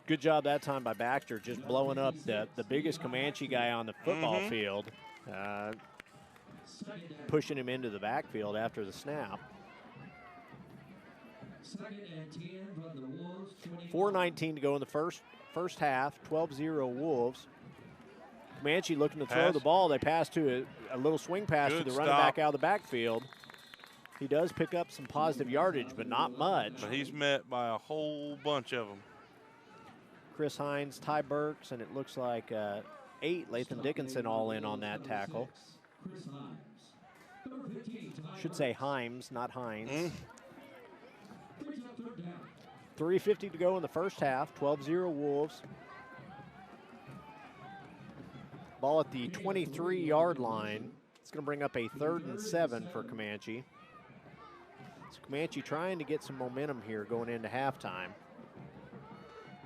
Good job that time by Baxter, just blowing up the biggest Comanche guy on the football field, pushing him into the backfield after the snap. 4:19 to go in the first half, 12-0 Wolves. Comanche looking to throw the ball. They pass to a little swing pass to the running back out of the backfield. He does pick up some positive yardage, but not much. But he's met by a whole bunch of them. Chris Hines, Ty Burks, and it looks like 8, Lathan Dickinson all in on that tackle. Should say Himes, not Hines. 3:50 to go in the first half, 12-0 Wolves. Ball at the 23-yard line. It's going to bring up a 3rd and 7 for Comanche. So Comanche trying to get some momentum here going into halftime.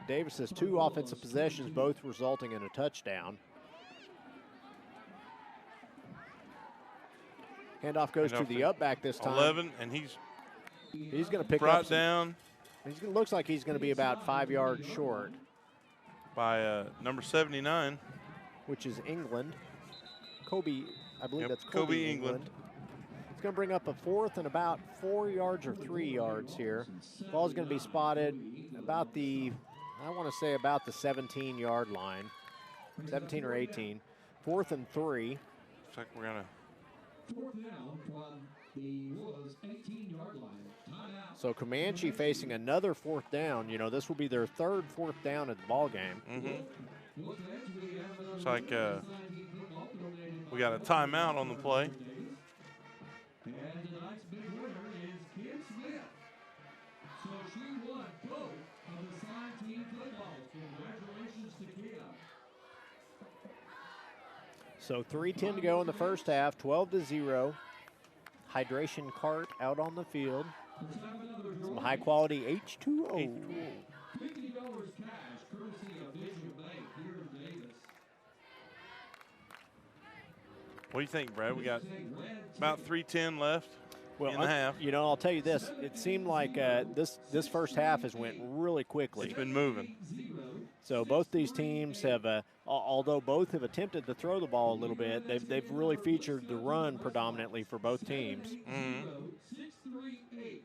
Davis has 2 offensive possessions, both resulting in a touchdown. Handoff goes to the up back this time. 11, and he's going to pick up down. Looks like he's going to be about 5 yards short. By number 79. Which is England. Kobe, I believe that's Kobe England. It's going to bring up a 4th and about 4 yards or 3 yards here. Ball's going to be spotted about the, I want to say about the 17-yard line. 17 or 18. 4th and 3. Looks like we're going to. 4th down from the Wolves' 18-yard line. So Comanche facing another 4th down. You know, this will be their 3rd 4th down at the ball game. It's like we got a timeout on the play. And tonight's big winner is Kim Smith. So she won both of the side team footballs. Congratulations to Kim. So 3:10 to go in the first half, 12-0. Hydration cart out on the field. Some high quality H2O. $50 cash, courtesy of Vision Bank here in Davis. What do you think, Brad? We got about 3:10 left in the half. You know, I'll tell you this. It seemed like this first half has went really quickly. It's been moving. So both these teams have, although both have attempted to throw the ball a little bit, they've really featured the run predominantly for both teams. 638,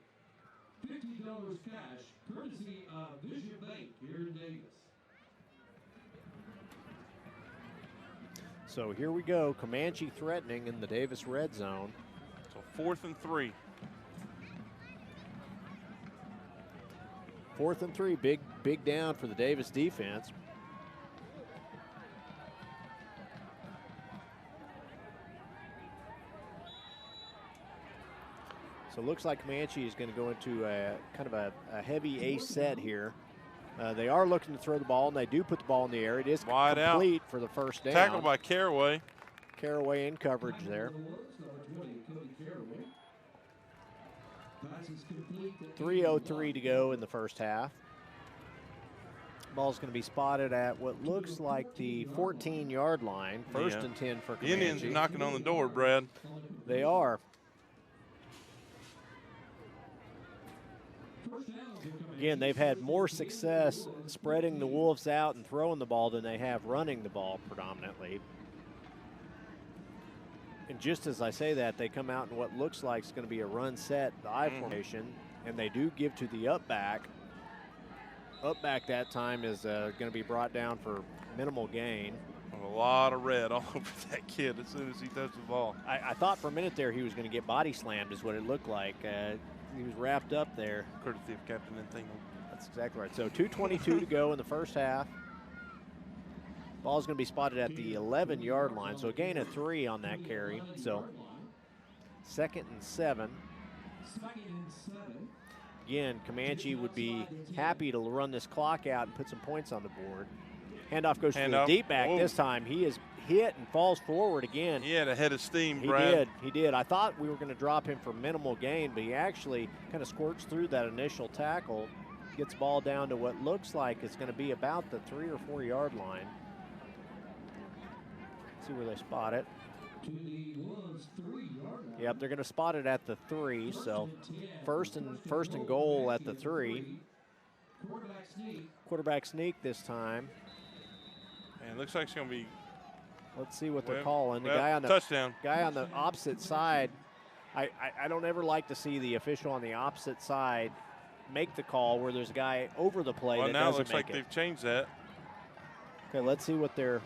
$50 cash, courtesy of Vision Bank here in Davis. So here we go, Comanche threatening in the Davis red zone. So 4th and 3. 4th and 3, big down for the Davis defense. So it looks like Comanche is going to go into a kind of a heavy ace set here. They are looking to throw the ball, and they do put the ball in the air. It is wide complete out for the first down. Tackled by Caraway. Caraway in coverage there. 3:03 to go in the first half. Ball's going to be spotted at what looks like the 14-yard line. 1st and 10 for Comanche. The Indians are knocking on the door, Brad. They are. Again, they've had more success spreading the Wolves out and throwing the ball than they have running the ball predominantly. And just as I say that, they come out in what looks like it's going to be a run set, the I formation, and they do give to the up back. Up back that time is going to be brought down for minimal gain. A lot of red all over that kid as soon as he touched the ball. I thought for a minute there he was going to get body slammed is what it looked like. He was wrapped up there. Courtesy of Captain Entingle. That's exactly right. So 2:22 to go in the first half. Ball's going to be spotted at the 11-yard line, so a gain of 3 on that carry. So 2nd and 7. Again, Comanche would be happy to run this clock out and put some points on the board. Handoff goes to the deep back. Whoa. This time he is hit and falls forward again. He had a head of steam, Brad. He did. I thought we were going to drop him for minimal gain, but he actually kind of squirts through that initial tackle, gets ball down to what looks like it's going to be about the 3 or 4 yard line. Let's see where they spot it. Yep, they're going to spot it at the 3, so first and goal at the 3. Quarterback sneak this time. And it looks like it's going to be. Let's see what they're calling. The touchdown. Guy on the opposite side. I don't ever like to see the official on the opposite side make the call where there's a guy over the play that doesn't make it. Well, now it looks like they've changed that. Okay, let's see what they're.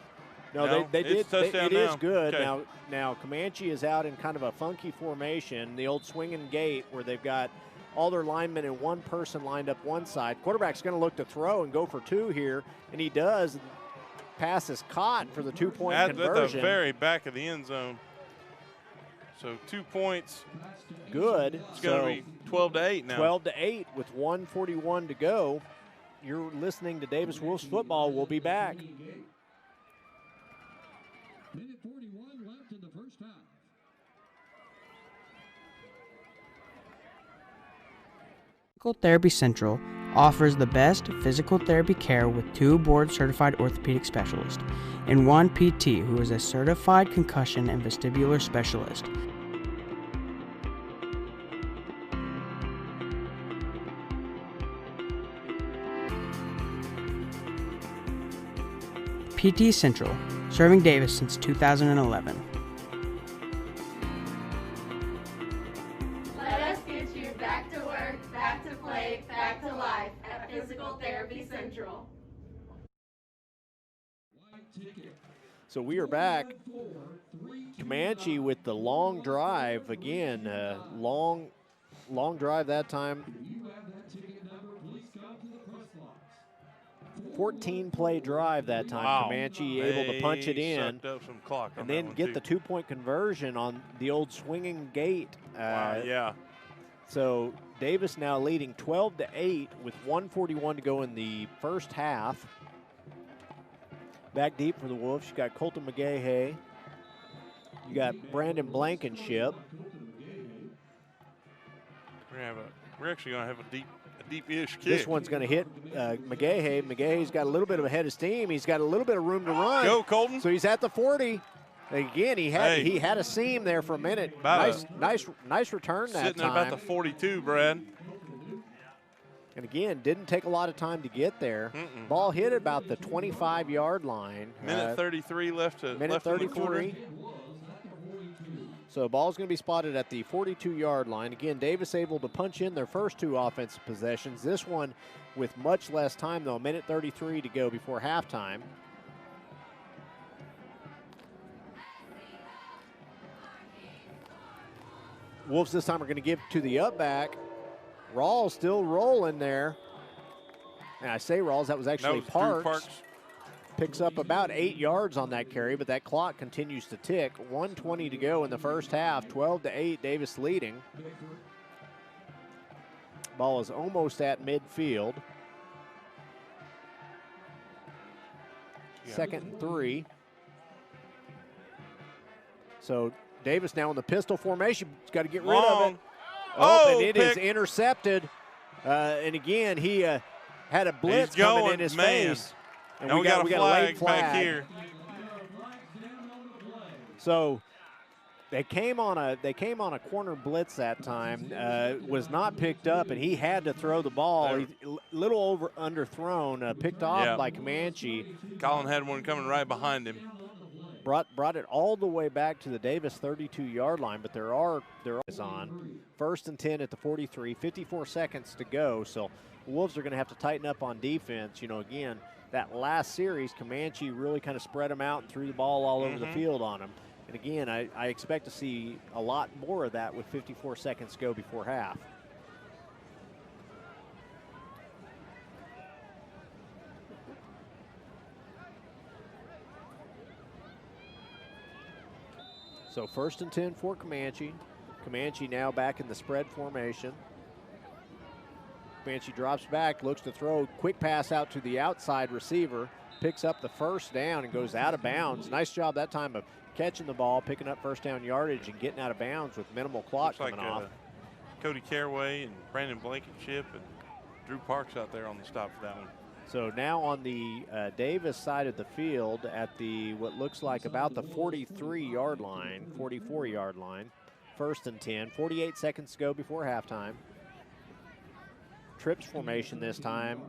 No, they did. It is good. Okay. Now Comanche is out in kind of a funky formation, the old swinging gate where they've got all their linemen and one person lined up one side. Quarterback's going to look to throw and go for 2 here, and he does. Pass is caught for the 2-point conversion. At the very back of the end zone. So 2 points. Good. It's going to be 12-8 now. 12-8 with 1:41 to go. You're listening to Davis Wolves football. We'll be back. Minute 41 left in the first half. Physical Therapy Central offers the best physical therapy care with 2 board-certified orthopedic specialists and 1 PT who is a certified concussion and vestibular specialist. PT Central, serving Davis since 2011. Let us get you back to work, back to play, back to life at Physical Therapy Central. So we are back. Comanche with the long drive again. Long drive that time. 14-play drive that time. Wow. Comanche able to punch it in some clock and then get the 2-point conversion on the old swinging gate. Wow, yeah. So Davis now leading 12-8 with 1:41 to go in the first half. Back deep for the Wolves, you got Colton McGahey. You got Brandon Blankenship. We're actually going to have a deep-ish kick. This one's going to hit McGahey. McGahey's got a little bit of a head of steam. He's got a little bit of room to run. Go, Colton. So he's at the 40. Again, he had a seam there for a minute. Nice return that time. Sitting at about the 42, Brad. And again, didn't take a lot of time to get there. Ball hit about the 25-yard line. Minute 33 left in the quarter. So ball's going to be spotted at the 42-yard line. Again, Davis able to punch in their first 2 offensive possessions. This one with much less time, though. Minute 33 to go before halftime. Wolves this time are going to give to the up back. Rawls still rolling there. And I say Rawls, that was actually Parks. Picks up about 8 yards on that carry, but that clock continues to tick. 1:20 to go in the first half. 12-8, Davis leading. Ball is almost at midfield. 2nd and 3. So Davis now in the pistol formation. He's got to get rid of it. And it is intercepted. And again, he had a blitz coming in his face. And we got a late flag back here. So They came on a corner blitz that time. Was not picked up, and he had to throw the ball. A little underthrown, picked off by Comanche. Colin had one coming right behind him. Brought it all the way back to the Davis 32-yard line, but there is on 1st and 10 at the 43, 54 seconds to go. So the Wolves are going to have to tighten up on defense. You know, again, that last series, Comanche really kind of spread them out and threw the ball all over the field on them. And again, I expect to see a lot more of that with 54 seconds to go before half. So 1st and 10 for Comanche. Comanche now back in the spread formation. Comanche drops back, looks to throw, quick pass out to the outside receiver, picks up the 1st down and goes out of bounds. Nice job that time of catching the ball, picking up 1st down yardage and getting out of bounds with minimal clock coming off. Cody Caraway and Brandon Blankenship and Drew Parks out there on the stop for that one. So now on the Davis side of the field at the what looks like about the 43-yard line, 44-yard line, 1st and 10, 48 seconds to go before halftime. Trips formation this time.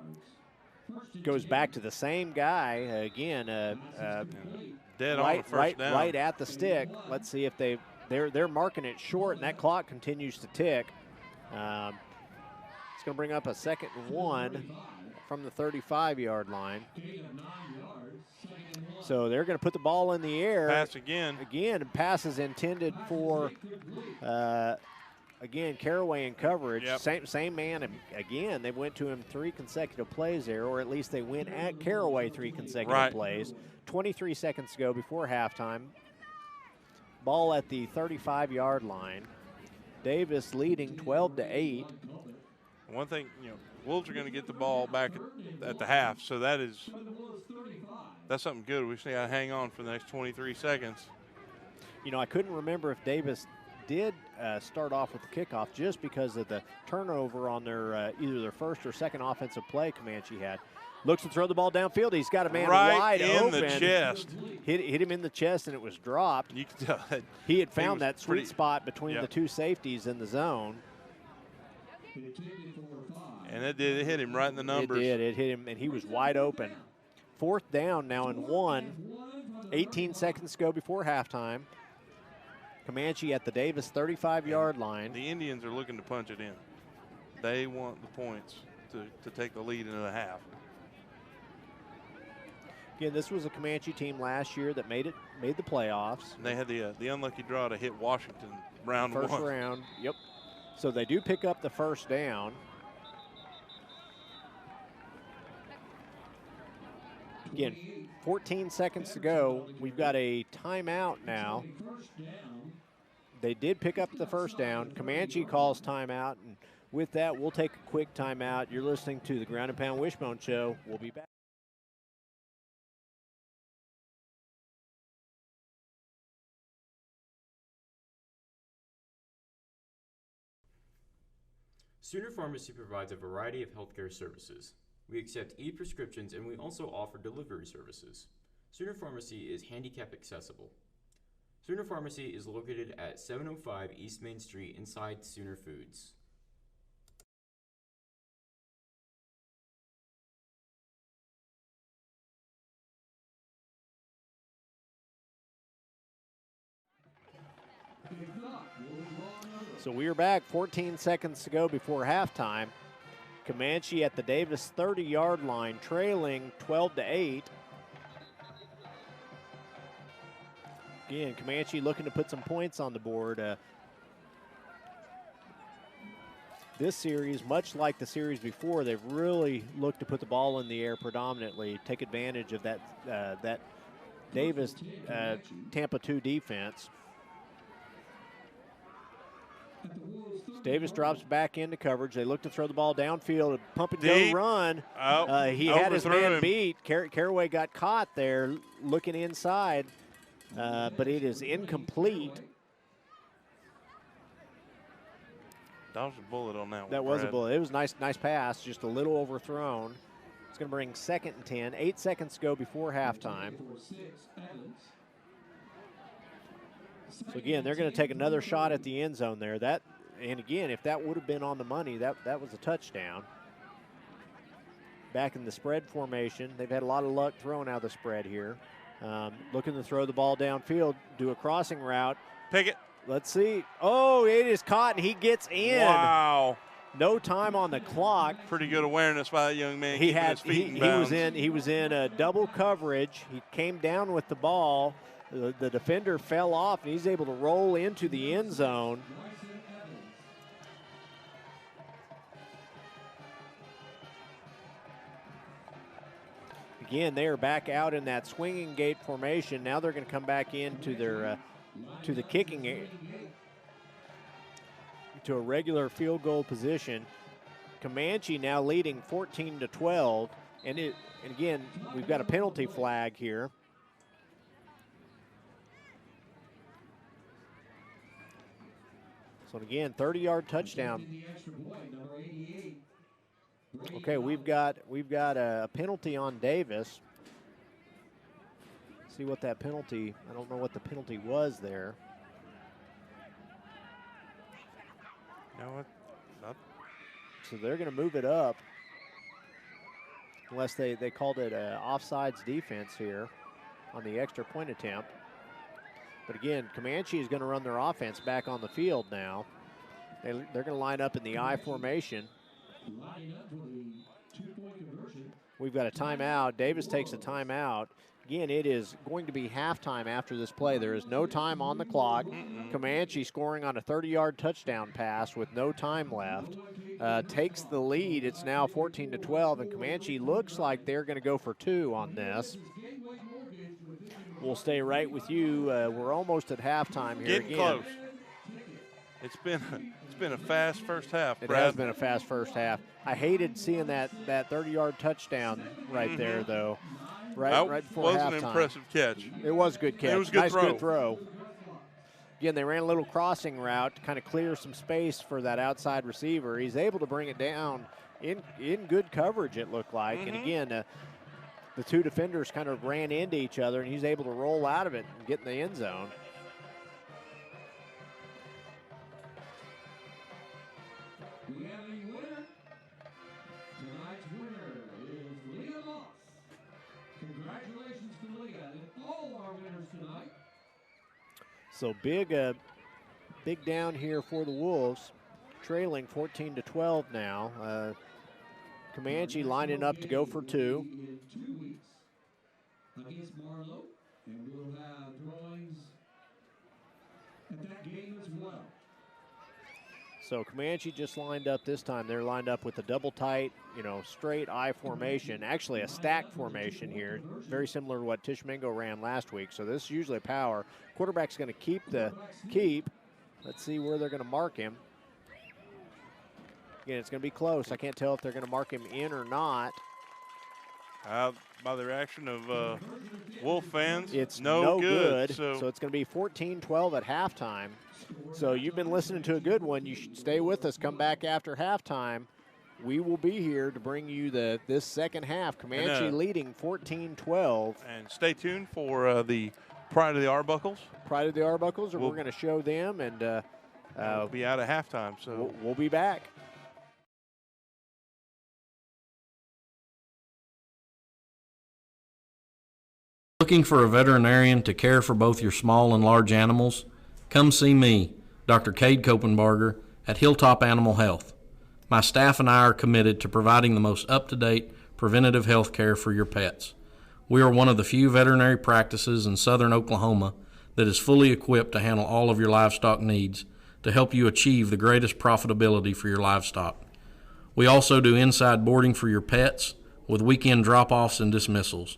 Goes back to the same guy again. Dead on the first down. Right at the stick. Let's see if they're marking it short, and that clock continues to tick. It's going to bring up a 2nd and 1 from the 35-yard line. So they're going to put the ball in the air. Pass again. Again, pass is intended for, again, Caraway in coverage. Yep. Same man. Again, they went to him 3 consecutive plays there, or at least they went at Caraway 3 consecutive plays. 23 seconds to go before halftime. Ball at the 35-yard line. Davis leading 12-8. One thing, Wolves are going to get the ball back at the half, so that's something good. We just need to hang on for the next 23 seconds. I couldn't remember if Davis did start off with the kickoff just because of the turnover on their either their first or second offensive play Comanche had. Looks to throw the ball downfield. He's got a man wide open. Right in the chest. Hit him in the chest, and it was dropped. You can tell that he had found that sweet spot between the two safeties in the zone. And it hit him right in the numbers. It hit him, and he was wide open. 4th down now and 1. 18 seconds to go before halftime. Comanche at the Davis 35-yard line. The Indians are looking to punch it in. They want the points to take the lead into the half. Again, this was a Comanche team last year that made the playoffs. And they had the unlucky draw to hit Washington round first 1. First round, yep. So they do pick up the 1st down. Again, 14 seconds to go. We've got a timeout now. They did pick up the 1st down. Comanche calls timeout, and with that, we'll take a quick timeout. You're listening to the Ground and Pound Wishbone Show. We'll be back. Sooner Pharmacy provides a variety of healthcare services. We accept e-prescriptions and we also offer delivery services. Sooner Pharmacy is handicap accessible. Sooner Pharmacy is located at 705 East Main Street inside Sooner Foods. So we are back, 14 seconds to go before halftime. Comanche at the Davis 30-yard line, trailing 12-8. Again, Comanche looking to put some points on the board. This series, much like the series before, they've really looked to put the ball in the air predominantly, take advantage of that Davis Tampa 2 defense. Davis drops back into coverage. They look to throw the ball downfield, pump and go run. He had his man beat. Caraway got caught there looking inside, but it is incomplete. That was a bullet on that one. That was a bullet. It was nice pass, just a little overthrown. It's going to bring 2nd and 10. 8 seconds to go before halftime. So again, they're going to take another shot at the end zone there. And again, if that would have been on the money, that was a touchdown. Back in the spread formation, they've had a lot of luck throwing out of the spread here. Looking to throw the ball downfield, do a crossing route. Pickett. Let's see. Oh, it is caught, and he gets in. Wow. No time on the clock. Pretty good awareness by that young man. He was in a double coverage. He came down with the ball. The defender fell off, and he's able to roll into the end zone. Again, they are back out in that swinging gate formation. Now they're going to come back into their to the kicking to a regular field goal position. Comanche now leading 14-12, and again, we've got a penalty flag here. So again, 30-yard touchdown. Okay, we've got a penalty on Davis. See what that penalty, I don't know what the penalty was there. No, not. So they're going to move it up unless they called it offsides defense here on the extra point attempt. But again, Comanche is going to run their offense back on the field now. They're going to line up in the I formation. We've got a timeout. Davis takes a timeout. Again, it is going to be halftime after this play. There is no time on the clock. Comanche scoring on a 30-yard touchdown pass with no time left. Takes the lead. It's now 14-12, and Comanche looks like they're going to go for 2 on this. We'll stay right with you. We're almost at halftime here. Getting close. It's been a fast first half, Brad. It has been a fast first half. I hated seeing that 30-yard touchdown right there, though. Right before halftime. That was an impressive catch. It was a good catch. It was a good throw. Good throw. Again, they ran a little crossing route to kind of clear some space for that outside receiver. He's able to bring it down in good coverage, it looked like. And again, the two defenders kind of ran into each other, and he's able to roll out of it and get in the end zone. We have a winner. Tonight's winner is Leah Moss. Congratulations to Leah and all our winners tonight. So big down here for the Wolves, trailing 14-12 now. Comanche lining up to go for 2. In 2 weeks against Marlowe, and we'll have drawings at that game as well. So Comanche just lined up this time. They're lined up with a double tight, straight I formation, actually a stack formation here, very similar to what Tishmingo ran last week. So this is usually power. Quarterback's going to keep. Let's see where they're going to mark him. Again, it's going to be close. I can't tell if they're going to mark him in or not. By the reaction of Wolf fans, it's no good. So it's going to be 14-12 at halftime. So you've been listening to a good one. You should stay with us. Come back after halftime. We will be here to bring you this second half. Comanche leading 14-12. And stay tuned for the Pride of the Arbuckles. Pride of the Arbuckles, we're going to show them, and we'll be out at halftime. So we'll be back. Looking for a veterinarian to care for both your small and large animals? Come see me, Dr. Cade Kopenbarger, at Hilltop Animal Health. My staff and I are committed to providing the most up-to-date preventative health care for your pets. We are one of the few veterinary practices in southern Oklahoma that is fully equipped to handle all of your livestock needs to help you achieve the greatest profitability for your livestock. We also do inside boarding for your pets with weekend drop-offs and dismissals.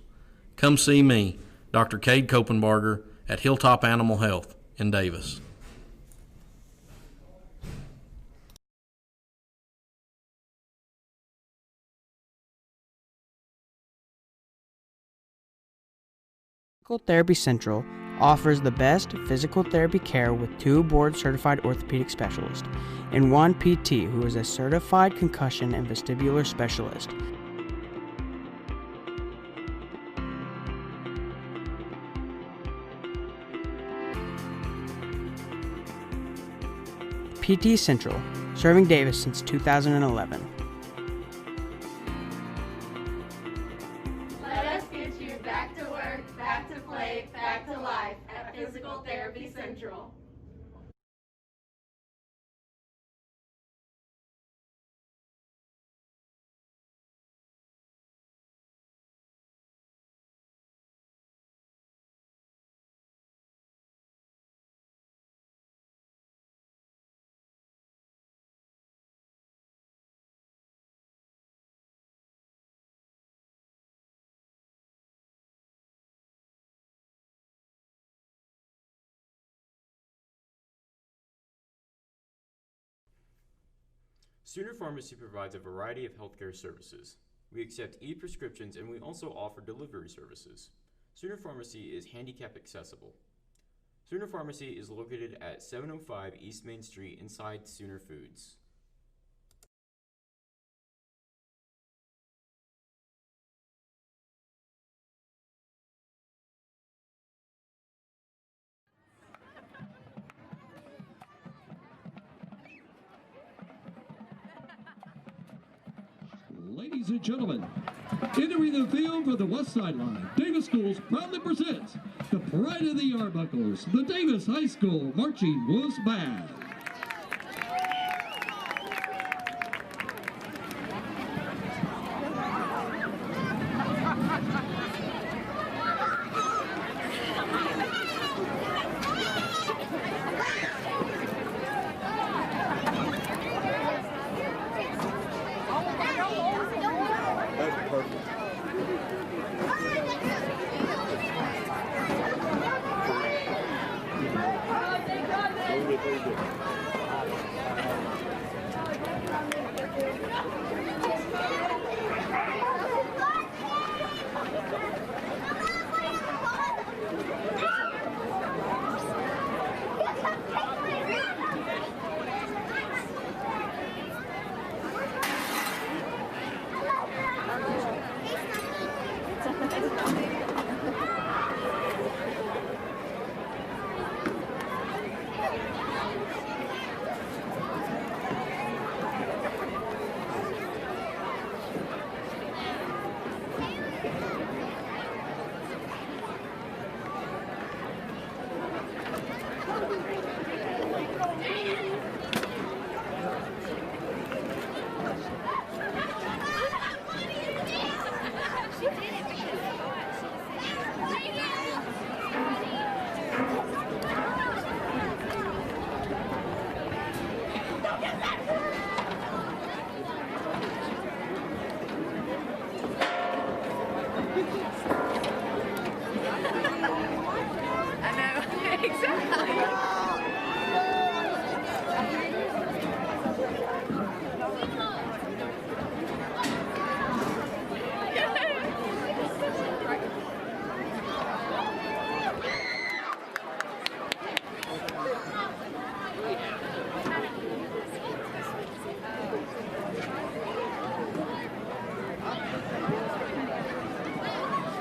Come see me, Dr. Cade Kopenbarger, at Hilltop Animal Health in Davis. Physical Therapy Central offers the best physical therapy care with 2 board-certified orthopedic specialists and 1 PT who is a certified concussion and vestibular specialist. PT Central, serving Davis since 2011. Let us get you back to work, back to play, back to life at Physical Therapy Central. Sooner Pharmacy provides a variety of healthcare services. We accept e-prescriptions and we also offer delivery services. Sooner Pharmacy is handicap accessible. Sooner Pharmacy is located at 705 East Main Street inside Sooner Foods. Ladies and gentlemen, entering the field for the West Sideline, Davis Schools proudly presents the Pride of the Arbuckles, the Davis High School Marching Wolves Band.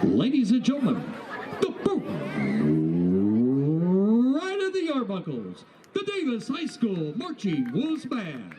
Ladies and gentlemen, the Pride of the Arbuckles, the Davis High School Marching Wolves Band.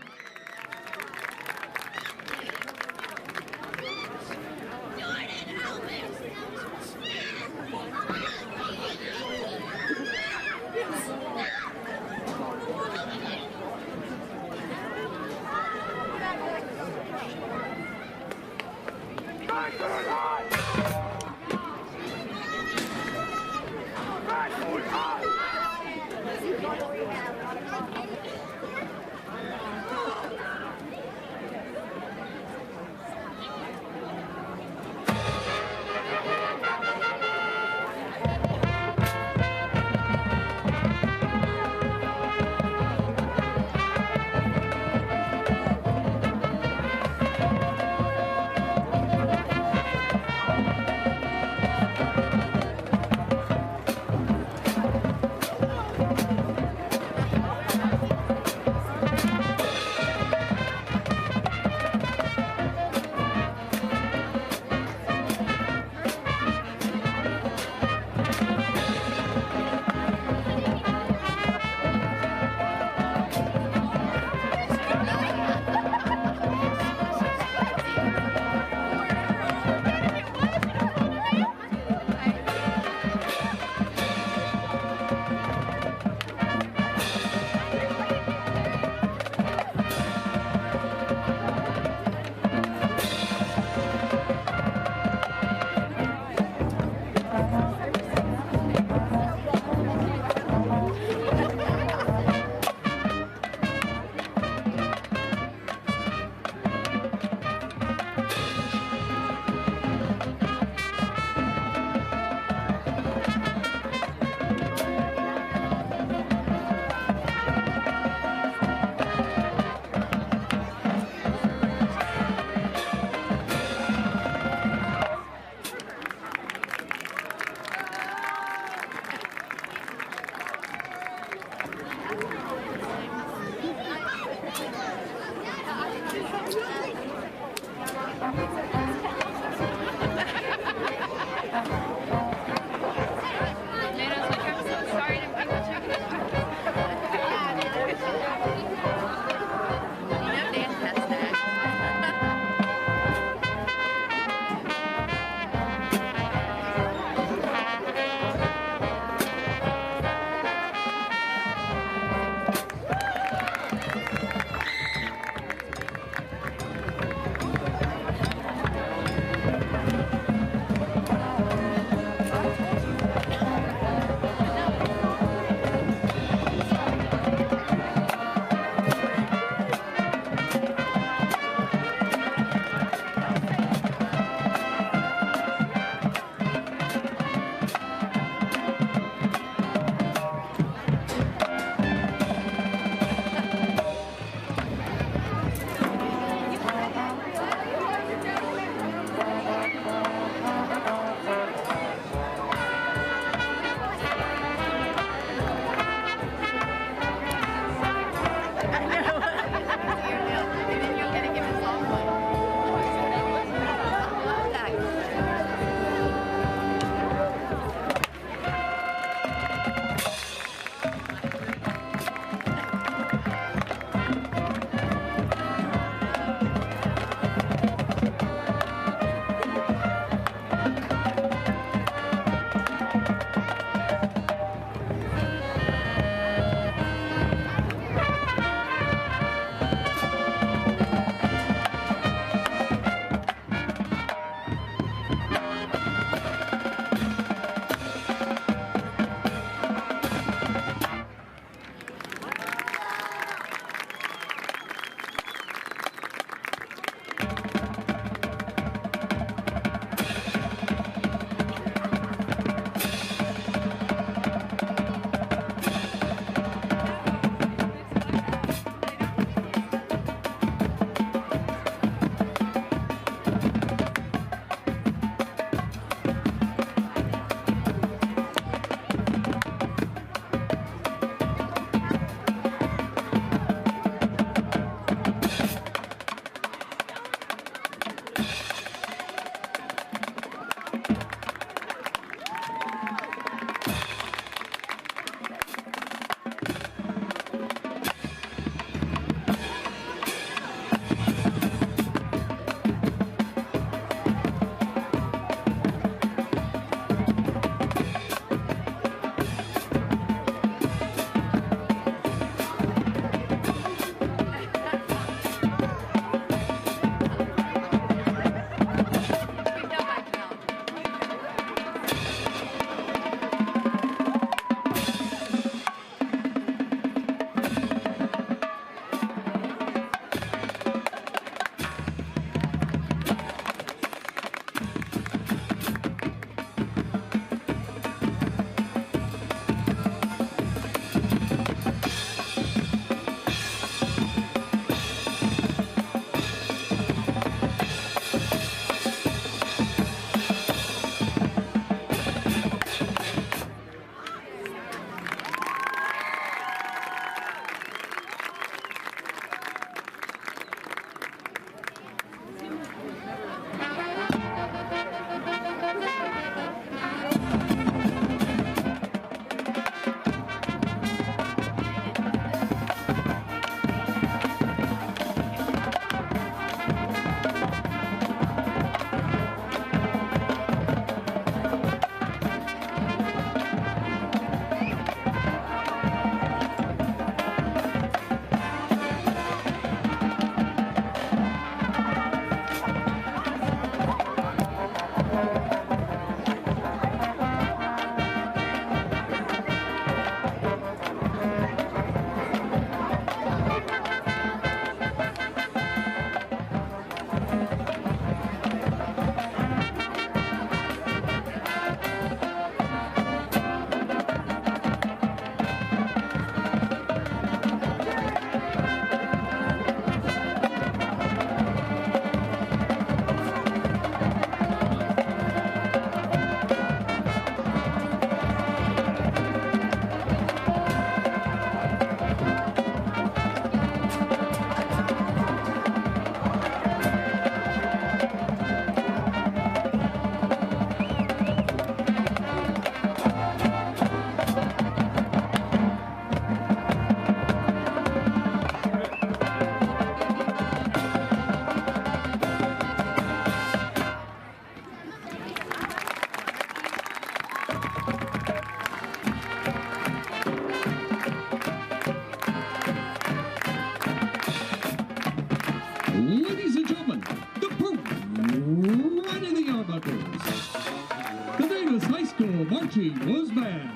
Comanche was banned.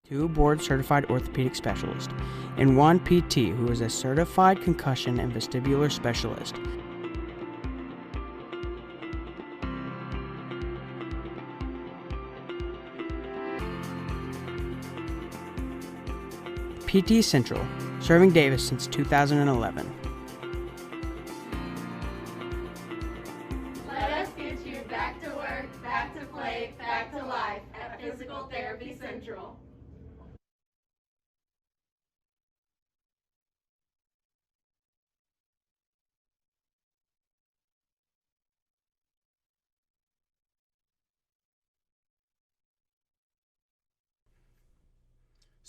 Two board-certified orthopedic specialists, and one PT who is a certified concussion and vestibular specialist. PT Central, serving Davis since 2011. Let us get you back to work, back to play, back to life at Physical Therapy Central.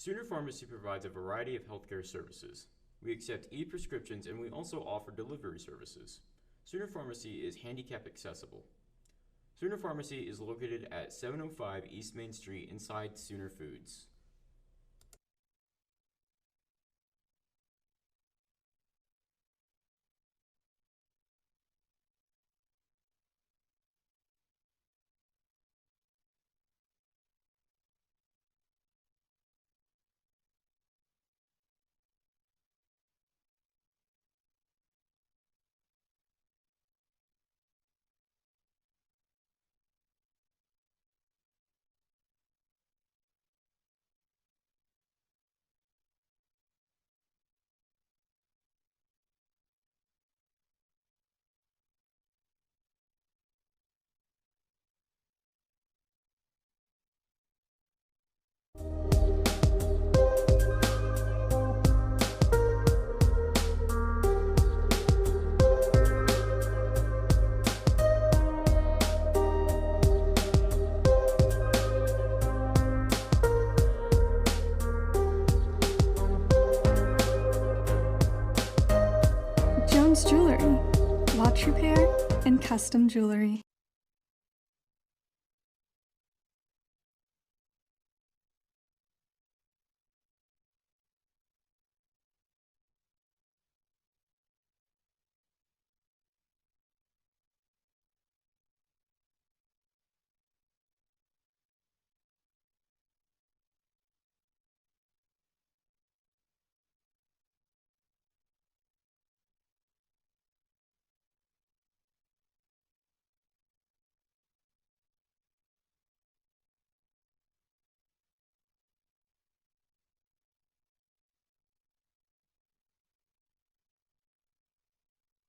Sooner Pharmacy provides a variety of healthcare services. We accept e-prescriptions and we also offer delivery services. Sooner Pharmacy is handicap accessible. Sooner Pharmacy is located at 705 East Main Street inside Sooner Foods. Jones Jewelry, watch repair and custom jewelry.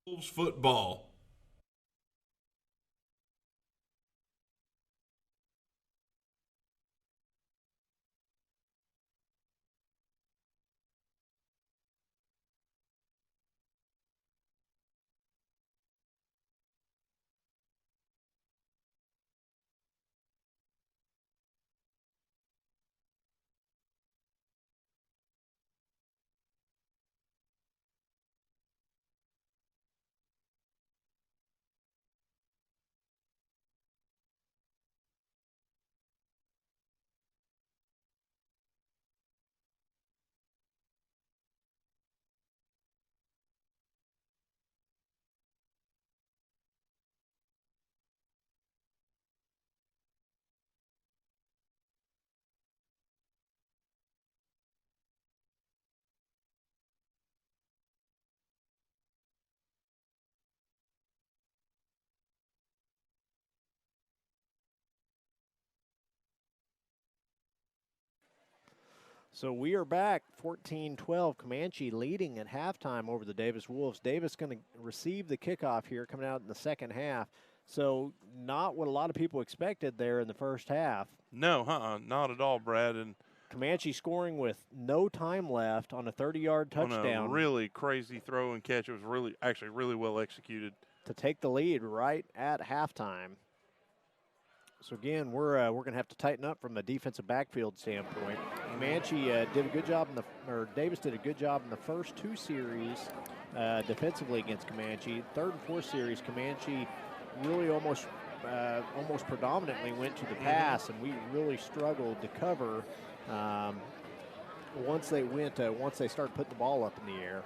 Wolves football. So we are back, 14-12, Comanche leading at halftime over the Davis Wolves. Davis going to receive the kickoff here coming out in the second half. So not what a lot of people expected there in the first half. No, not at all, Brad. And Comanche scoring with no time left on a 30-yard touchdown. On a really crazy throw and catch. It was really well executed. To take the lead right at halftime. So again, we're going to have to tighten up from a defensive backfield standpoint. Comanche did a good job Davis did a good job in the first 2 series defensively against Comanche. Third and fourth series, Comanche really almost predominantly went to the pass, and we really struggled to cover once they started putting the ball up in the air.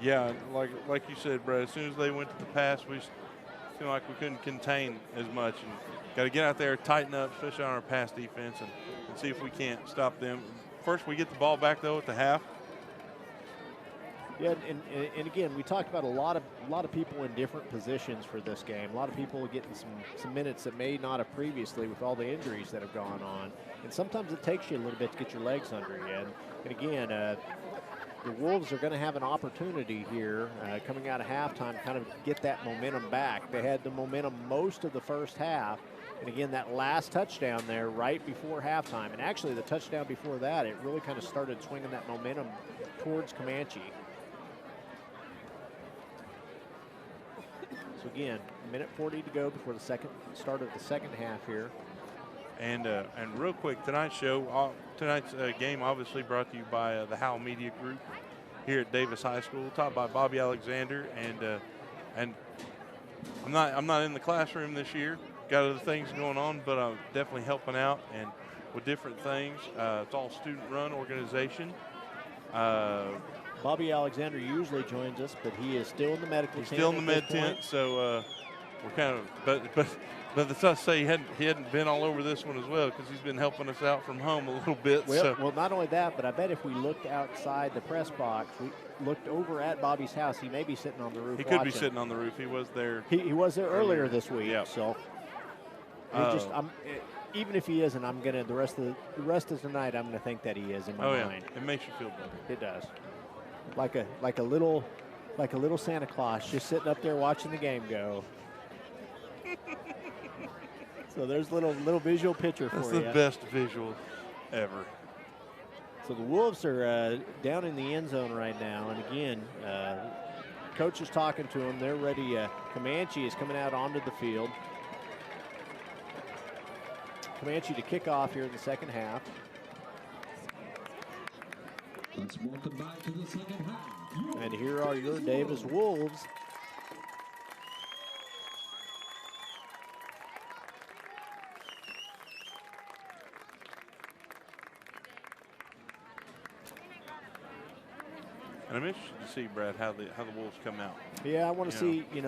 Yeah, like you said, Brad, as soon as they went to the pass, we feel like we couldn't contain as much, and got to get out there, tighten up, especially on our pass defense, and see if we can't stop them. First, we get the ball back though at the half. Yeah, and again, we talked about a lot of people in different positions for this game. A lot of people getting some minutes that may not have previously with all the injuries that have gone on. And sometimes it takes you a little bit to get your legs under you. And again, the Wolves are going to have an opportunity here coming out of halftime to kind of get that momentum back. They had the momentum most of the first half. And again, that last touchdown there right before halftime, and actually the touchdown before that, it really kind of started swinging that momentum towards Comanche. So again, minute 40 to go before the start of the second half here. And real quick, tonight's game obviously brought to you by the Howell Media Group here at Davis High School, taught by Bobby Alexander. And I'm not in the classroom this year. Got other things going on, but I'm definitely helping out and with different things. It's all student-run organization. Bobby Alexander usually joins us, but he is still in the medical tent. He's still in the med tent, so we're kind of, but it's not to say he hadn't been all over this one as well, because he's been helping us out from home a little bit. Well, not only that, but I bet if we looked outside the press box, we looked over at Bobby's house, he may be sitting on the roof. He could be sitting on the roof. He was there. He was there earlier this week. Yeah. So even if he isn't, I'm gonna the rest of tonight, I'm gonna think that he is in my mind. It makes you feel better. It does. Like a little Santa Claus just sitting up there watching the game go. So there's a little visual picture for you. That's the best visual ever. So the Wolves are down in the end zone right now, and again, coach is talking to them. They're ready. Comanche is coming out onto the field. Comanche to kick off here in the second half. Let's welcome back to the second half. And here are your Davis Wolves. And I'm interested to see, Brad, how the Wolves come out. Yeah, I want to see, it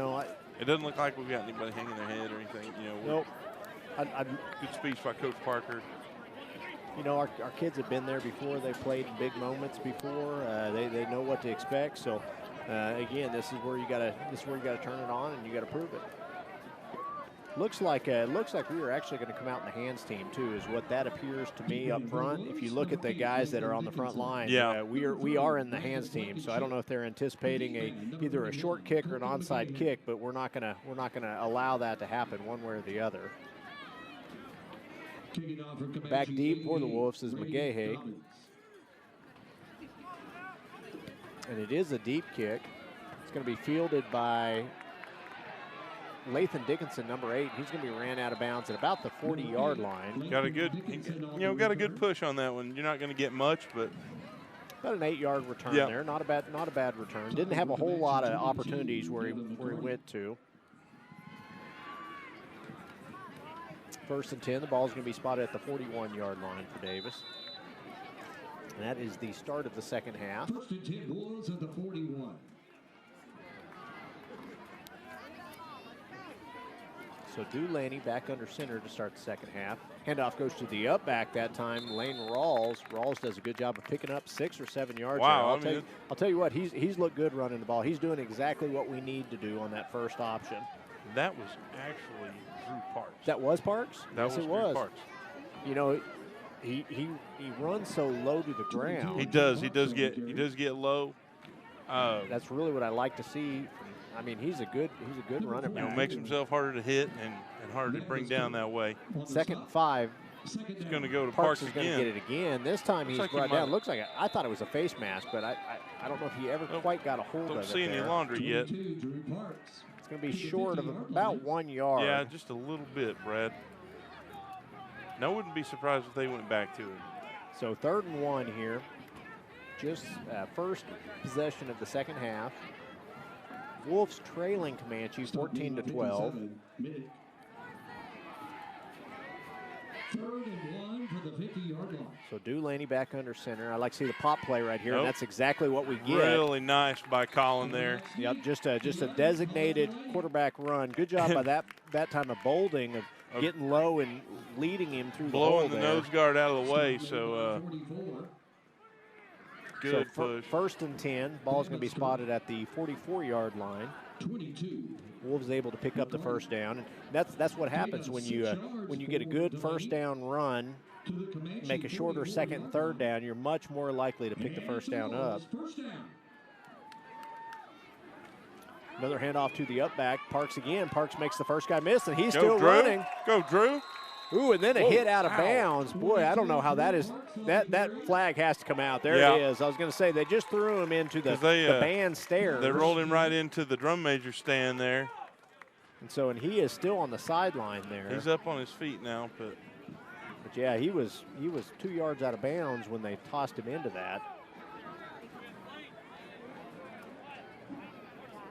doesn't look like we've got anybody hanging their head or anything. Nope. Good speech by Coach Parker. Our kids have been there before. They've played in big moments before. They know what to expect. So again, this is where you got to turn it on, and you got to prove it. Looks like we are actually going to come out in the hands team too, is what that appears to me up front. If you look at the guys that are on the front line, we are in the hands team. So I don't know if they're anticipating either a short kick or an onside kick, but we're not gonna allow that to happen one way or the other. Back deep for the Wolves is McGahey. And it is a deep kick. It's going to be fielded by Lathan Dickinson, number 8. He's going to be ran out of bounds at about the 40-yard line. Got a good push on that one. You're not going to get much, but about an 8-yard return there. Not a bad return. Didn't have a whole lot of opportunities where he went to. First and 10, the ball's going to be spotted at the 41-yard line for Davis. And that is the start of the second half. First and 10, Wolves at the 41. So Dulaney back under center to start the second half. Handoff goes to the up back that time, Lane Rawls. Rawls does a good job of picking up 6 or 7 yards. Wow, I'll tell you what, he's looked good running the ball. He's doing exactly what we need to do on that first option. That was actually Drew Parks. That was Parks? Yes, it was. Parks. He runs so low to the ground. He does. He does get low. That's really what I like to see. I mean, he's a good running back. Makes himself harder to hit and harder to bring down that way. 2nd and 5. He's going to go to Parks Parks is going again. to get it again. This time he's Looks like brought he down. might- Looks like I thought it was a face mask, but I don't know if he ever quite got a hold of it. Don't see any there. laundry yet. It's going to be short of about 1 yard. Yeah, just a little bit, Brad. No, wouldn't be surprised if they went back to it. So 3rd and 1 here. Just first possession of the second half. Wolves trailing Comanche 14-12. 3rd and 1 for the 50-yard line. So Dulaney back under center. I like to see the pop play right here, Nope. and that's exactly what we get. Really nice by Colin there. Yep, just a designated quarterback run. Good job by that time of Bolding of getting low and leading him through the hole Blowing the there. nose guard out of the way, so good So push. 1st and 10. Ball's going to be spotted at the 44-yard line. 22. Wolves able to pick up the first down, and that's what happens when you get a good first down run. Make a shorter 2nd and 3rd down, you're much more likely to pick the first down up. Another handoff to the up back. Parks again. Parks makes the first guy miss, and he's still Drew. running. Go, Drew. Ooh, and then a Whoa. hit out of Ow. bounds. Boy, I don't know how that is. That flag has to come out. There Yeah. it is. I was going to say they just threw him into the band stairs. They rolled him right into the drum major stand there. And he is still on the sideline there. He's up on his feet now, but yeah, he was 2 yards out of bounds when they tossed him into that.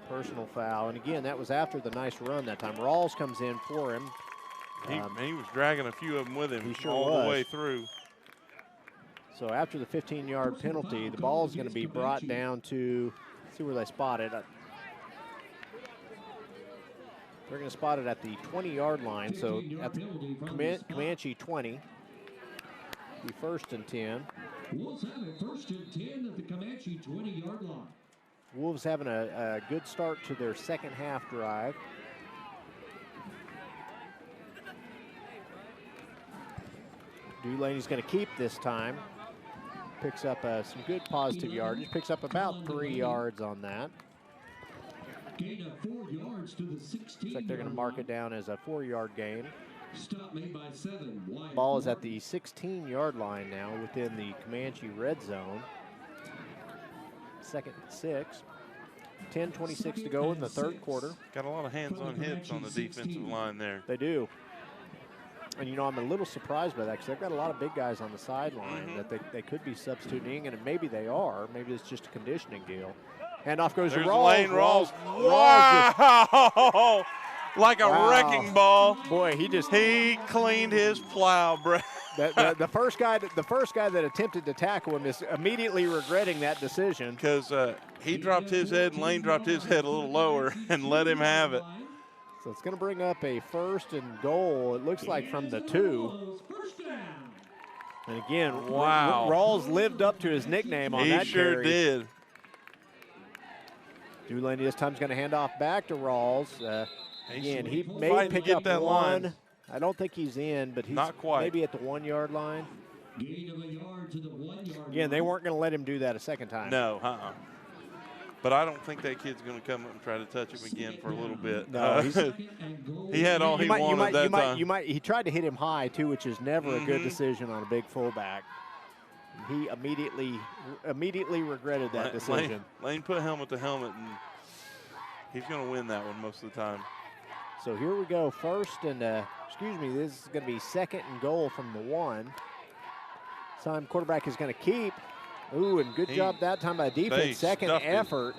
Personal foul, and again, that was after the nice run that time. Rawls comes in for him. he was dragging a few of them with him He sure all was. the way through. So after the 15-yard penalty, the ball is going to be brought down to, let's see where they spot it. They're going to spot it at the 20-yard line, so at the Comanche 20. Be 1st and 10. Wolves have it 1st and 10 at the Comanche 20-yard line. Wolves having a good start to their second half drive. Dulaney's going to keep this time. Picks up some good positive yardage. Picks up about 3 yards on that. Gain of 4 yards to the 16. Looks like they're going to mark it down as a 4-yard gain. Stop made by 7. Wide. Ball is at the 16-yard line now within the Comanche red zone. 2nd and 6. 10:26 to go in the 3rd quarter. Got a lot of hands-on hits on the defensive line there. They do. And, I'm a little surprised by that because they've got a lot of big guys on the sideline that they could be substituting, and maybe they are. Maybe it's just a conditioning deal. Handoff goes There's to Rawls. Lane Rawls. Rawls Wow! Like a wrecking ball. Boy, he cleaned his plow, Brad. the first guy that attempted to tackle him is immediately regretting that decision. Because he dropped his head and Lane dropped his head a little lower and let him have it. So it's going to bring up a 1st and goal. It looks like from the 2. And again, wow, Rawls lived up to his nickname on that He sure carry. did. Dulaney this time is going to hand off back to Rawls. Again, he may fighting to pick get up that one. line. I don't think he's in, but he's Not quite. maybe at the 1-yard line. Gain of a yard to the 1 yard. Again, they weren't going to let him do that a second time. No, But I don't think that kid's going to come up and try to touch him again for a little bit. No, he had all he wanted that time. He tried to hit him high too, which is never a good decision on a big fullback. He immediately regretted that decision. Lane put helmet to helmet, and he's going to win that one most of the time. So here we go, 1st and this is going to be 2nd and goal from the 1. This time quarterback is going to keep. Ooh, and good job that time by defense. Second effort.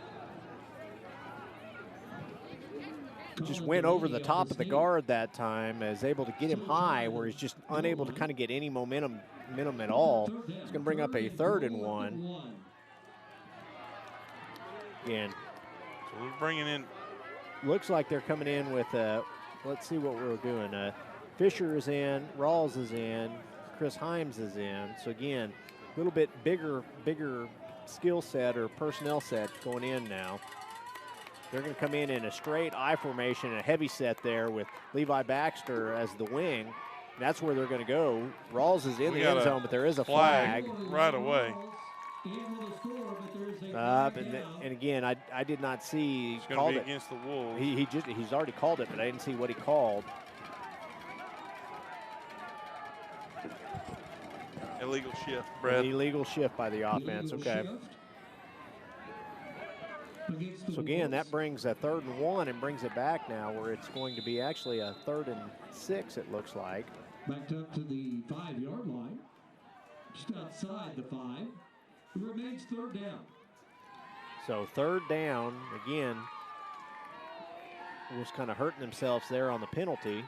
Just went over the top of the guard that time, is able to get him high where he's just unable to kind of get any momentum at all. It's going to bring up a 3rd and 1. Again. So we're bringing in. Looks like they're coming in with, let's see what we're doing. Fisher is in, Rawls is in, Chris Himes is in. So again, a little bit bigger skill set or personnel set going in now. They're going to come in a straight I formation, a heavy set there with Levi Baxter as the wing. That's where they're going to go. Rawls is in We the got end a zone, but there is a flag. right away. And again, I did not see. It's going to be against the Wolves. He's already called it, but I didn't see what he called. Illegal shift, Brad. Illegal shift by the offense. Okay. So again, that brings a 3rd and 1 and brings it back now where it's going to be actually a 3rd and 6, it looks like. Backed up to the 5-yard line. Just outside the 5. It remains 3rd down. So 3rd down, again, was kind of hurting themselves there on the penalty.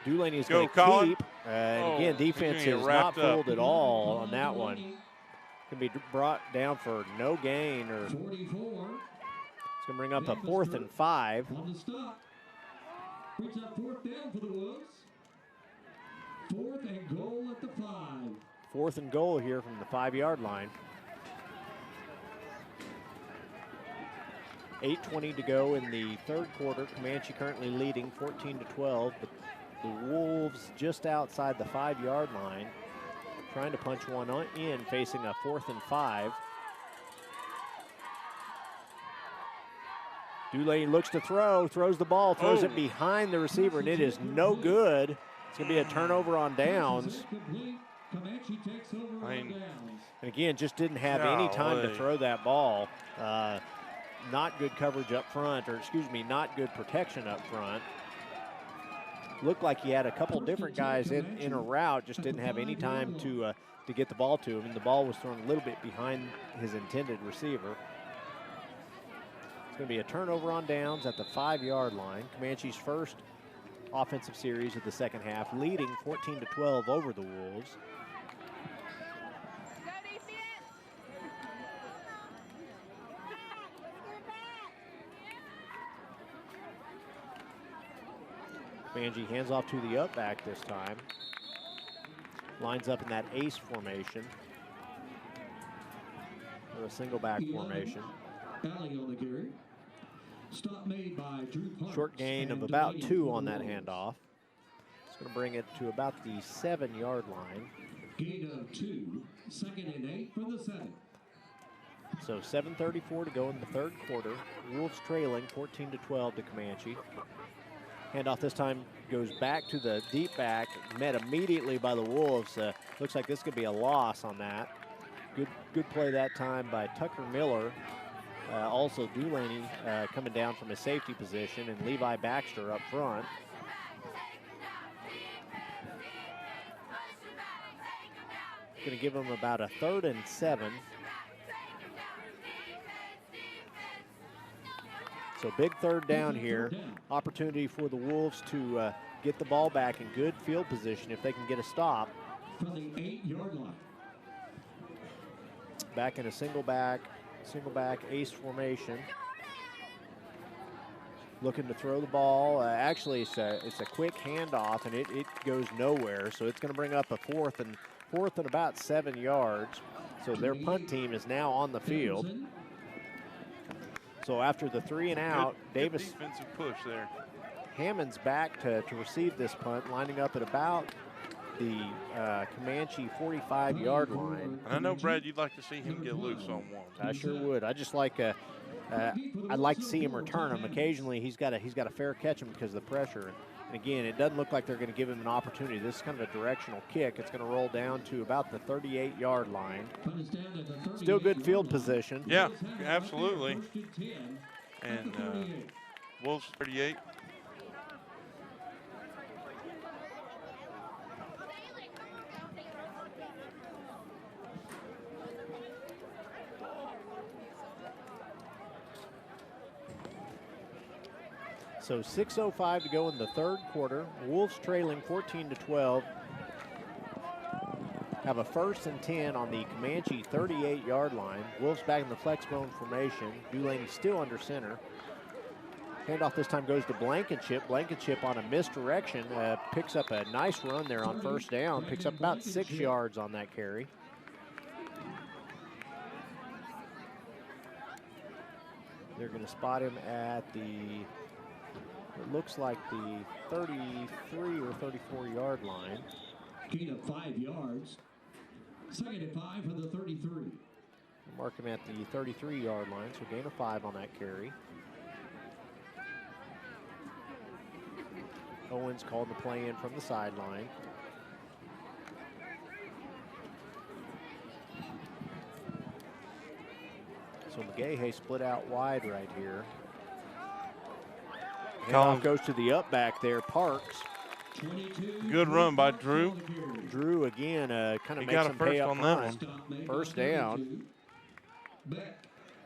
Dulaney is going to keep. And again, defense is not fooled at all on that one. Can be brought down for no gain, or 44. It's going to bring up a 4th and 5. On the stop. Brings up 4th down for the Wolves. 4th and goal at the 5. 4th and goal here from the 5-yard line. 8:20 to go in the 3rd quarter. Comanche currently leading 14-12, but the Wolves just outside the 5-yard line, trying to punch one in, facing a 4th and 5. Dulaney looks to throw, throws the ball, throws it behind the receiver, and it is no good. It's going to be a turnover on downs. And again, just didn't have any time to throw that ball. Not good coverage up front, or excuse me, not good protection up front. Looked like he had a couple different guys in a route, just didn't have any time to get the ball to him, and the ball was thrown a little bit behind his intended receiver. It's going to be a turnover on downs at the 5-yard line. Comanche's first offensive series of the 2nd half, leading 14-12 over the Wolves. Comanche hands off to the up back this time. Lines up in that ace formation, or a single back formation. Alley on the carry. Stop made by Drew Parks. Short gain of about 2 on that handoff. It's going to bring it to about the 7-yard line. Gain of 2, 2nd and 8 from the 7. So 7:34 to go in the 3rd quarter. Wolves trailing 14-12 to Comanche. Handoff this time goes back to the deep back, met immediately by the Wolves. Looks like this could be a loss on that. Good play that time by Tucker Miller. Also Dulaney coming down from his safety position, and Levi Baxter up front. Going to give him about a 3rd and 7. So big 3rd down here. Opportunity for the Wolves to get the ball back in good field position if they can get a stop. From the 8-yard line. Back in a single back ace formation. Looking to throw the ball. Actually, it's a quick handoff, and it goes nowhere. So it's going to bring up a 4th and about 7 yards. So their punt team is now on the field. So after the 3 and out, Davis defensive push there. Hammond's back to receive this punt, lining up at about the Comanche 45-yard line. And I know, Brad, you'd like to see him get loose on one. I sure would. I just like I'd like to see him return him. Occasionally, he's got a fair catch him because of the pressure. And again, it doesn't look like they're going to give him an opportunity. This is kind of a directional kick. It's going to roll down to about the 38-yard line. Still good field position. Yeah, absolutely. And Wolves 38. So 6:05 to go in the 3rd quarter. Wolves trailing 14-12. Have a 1st and 10 on the Comanche 38-yard line. Wolves back in the flex bone formation. Dulaney still under center. Handoff this time goes to Blankenship. Blankenship on a misdirection picks up a nice run there on 1st down. Picks up about 6 yards on that carry. They're going to spot him at the it looks like the 33 or 34-yard line. Gain of 5 yards. Second and 5 for the 33. Mark him at the 33-yard line, so gain of 5 on that carry. Owens called the play in from the sideline. So McGahey split out wide right here. Handoff goes to the up back there, Parks. Good run by Drew. Drew again kind of makes him pay up front. First down.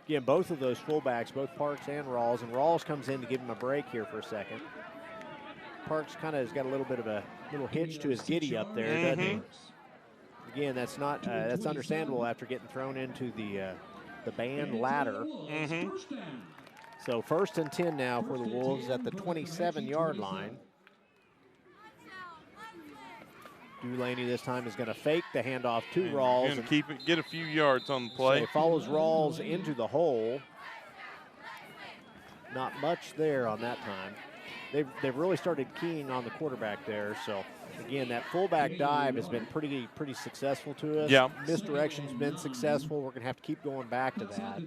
Again, both of those fullbacks, both Parks and Rawls comes in to give him a break here for a second. Parks kind of has got a little bit of a little hitch to his giddy up there, doesn't he? Again, that's not that's understandable after getting thrown into the band ladder. So 1st and 10 now for the Wolves at the 27-yard line. Dulaney this time is going to fake the handoff to Rawls. And keep it, get a few yards on the play. So he follows Rawls into the hole. Not much there on that time. They've really started keying on the quarterback there. So again, that fullback dive has been pretty successful to us. Yeah. Misdirection's been successful. We're going to have to keep going back to that.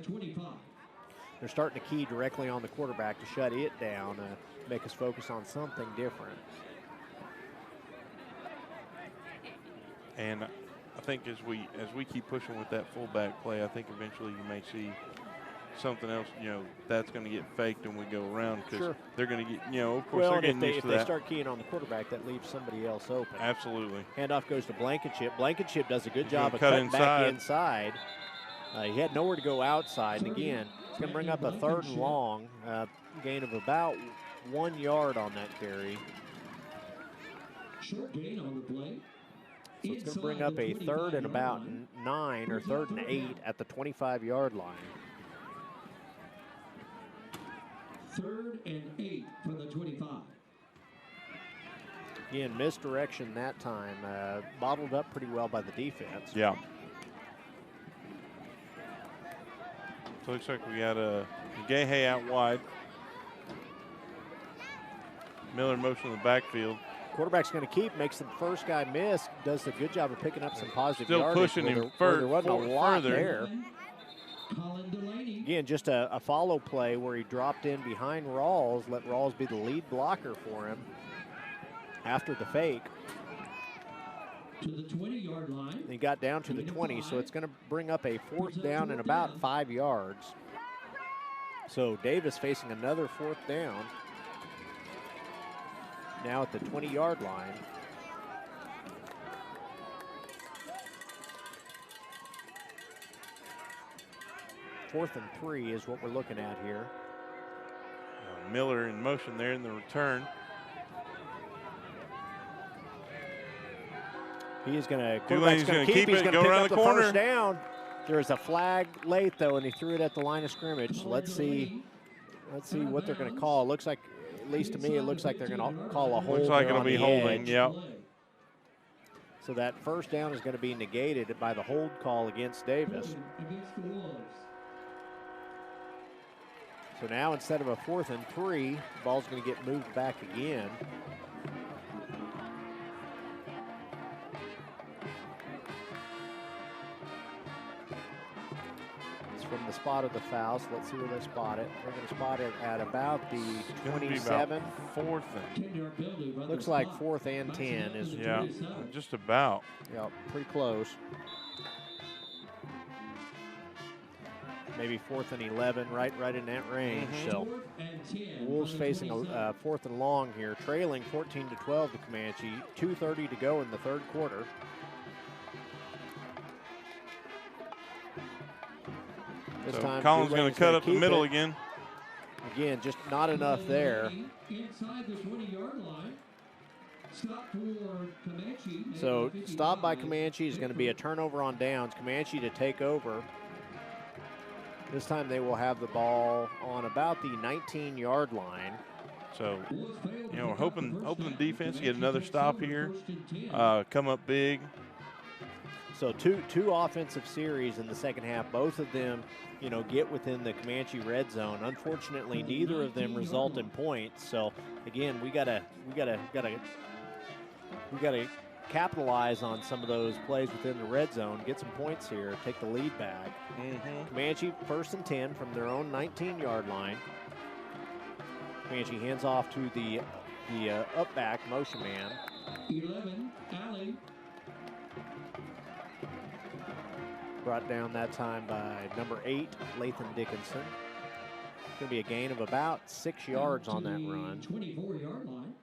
They're starting to key directly on the quarterback to shut it down, make us focus on something different. And I think as we keep pushing with that fullback play, I think eventually you may see something else, that's going to get faked and we go around because they're going to get, of course they're getting used to that. If they start keying on the quarterback, that leaves somebody else open. Absolutely. Handoff goes to Blankenship. Blankenship does a good job of cutting back inside. He had nowhere to go outside, and again, it's going to bring up a 3rd and long, gain of about 1 yard on that carry. Short gain on the play. So it's going to bring up a 3rd and about 9 or 3rd and 8 at the 25-yard line. 3rd and 8 for the 25. Again, misdirection that time. Bottled up pretty well by the defense. Yeah. So it looks like we got a Gahey out wide. Miller in motion in the backfield. Quarterback's going to keep, makes the first guy miss, does a good job of picking up some positive Still yardage. Pushing him there wasn't a lot further. There. Again, just a follow play where he dropped in behind Rawls, let Rawls be the lead blocker for him after the fake. To the 20-yard line. He got down to the 20, so it's going to bring up a 4th down and about 5 yards. So Davis facing another 4th down. Now at the 20-yard line. Fourth and 3 is what we're looking at here. Miller in motion there in the return. He is going to, Dulaney's going to keep He's it, going to go pick around up the the corner. first down. There is a flag late though, and he threw it at the line of scrimmage. Let's see what they're going to call. It looks like, at least to me, it looks like they're going to call a hold. Looks like it'll be holding, yep. So that first down is going to be negated by the hold call against Davis. So now instead of a 4th and 3, the ball's going to get moved back again. It's from the spot of the foul, so let's see where they spot it. They're going to spot it at about the 27. 4th and. Looks like 4th and 10 is. Yeah, just about. Yeah, pretty close. Maybe 4th and 11, right in that range. So Wolves facing a 4th and long here, trailing 14-12 to Comanche. 2:30 to go in the 3rd quarter. This time Collins going to cut up the middle again. Again, just not enough there. Inside the 20-yard line. Stop for Comanche. So stop by Comanche is going to be a turnover on downs. Comanche to take over. This time they will have the ball on about the 19-yard line. So, we're hoping the defense to get another stop here, come up big. So two offensive series in the second half. Both of them, get within the Comanche red zone. Unfortunately, neither of them result in points. So again, we gotta capitalize on some of those plays within the red zone, get some points here, take the lead back. Comanche 1st and 10 from their own 19-yard line. Comanche hands off to the up back motion man. 11, Alley. Brought down that time by number 8, Lathan Dickinson. It's going to be a gain of about 6 yards on that run. 24-yard line.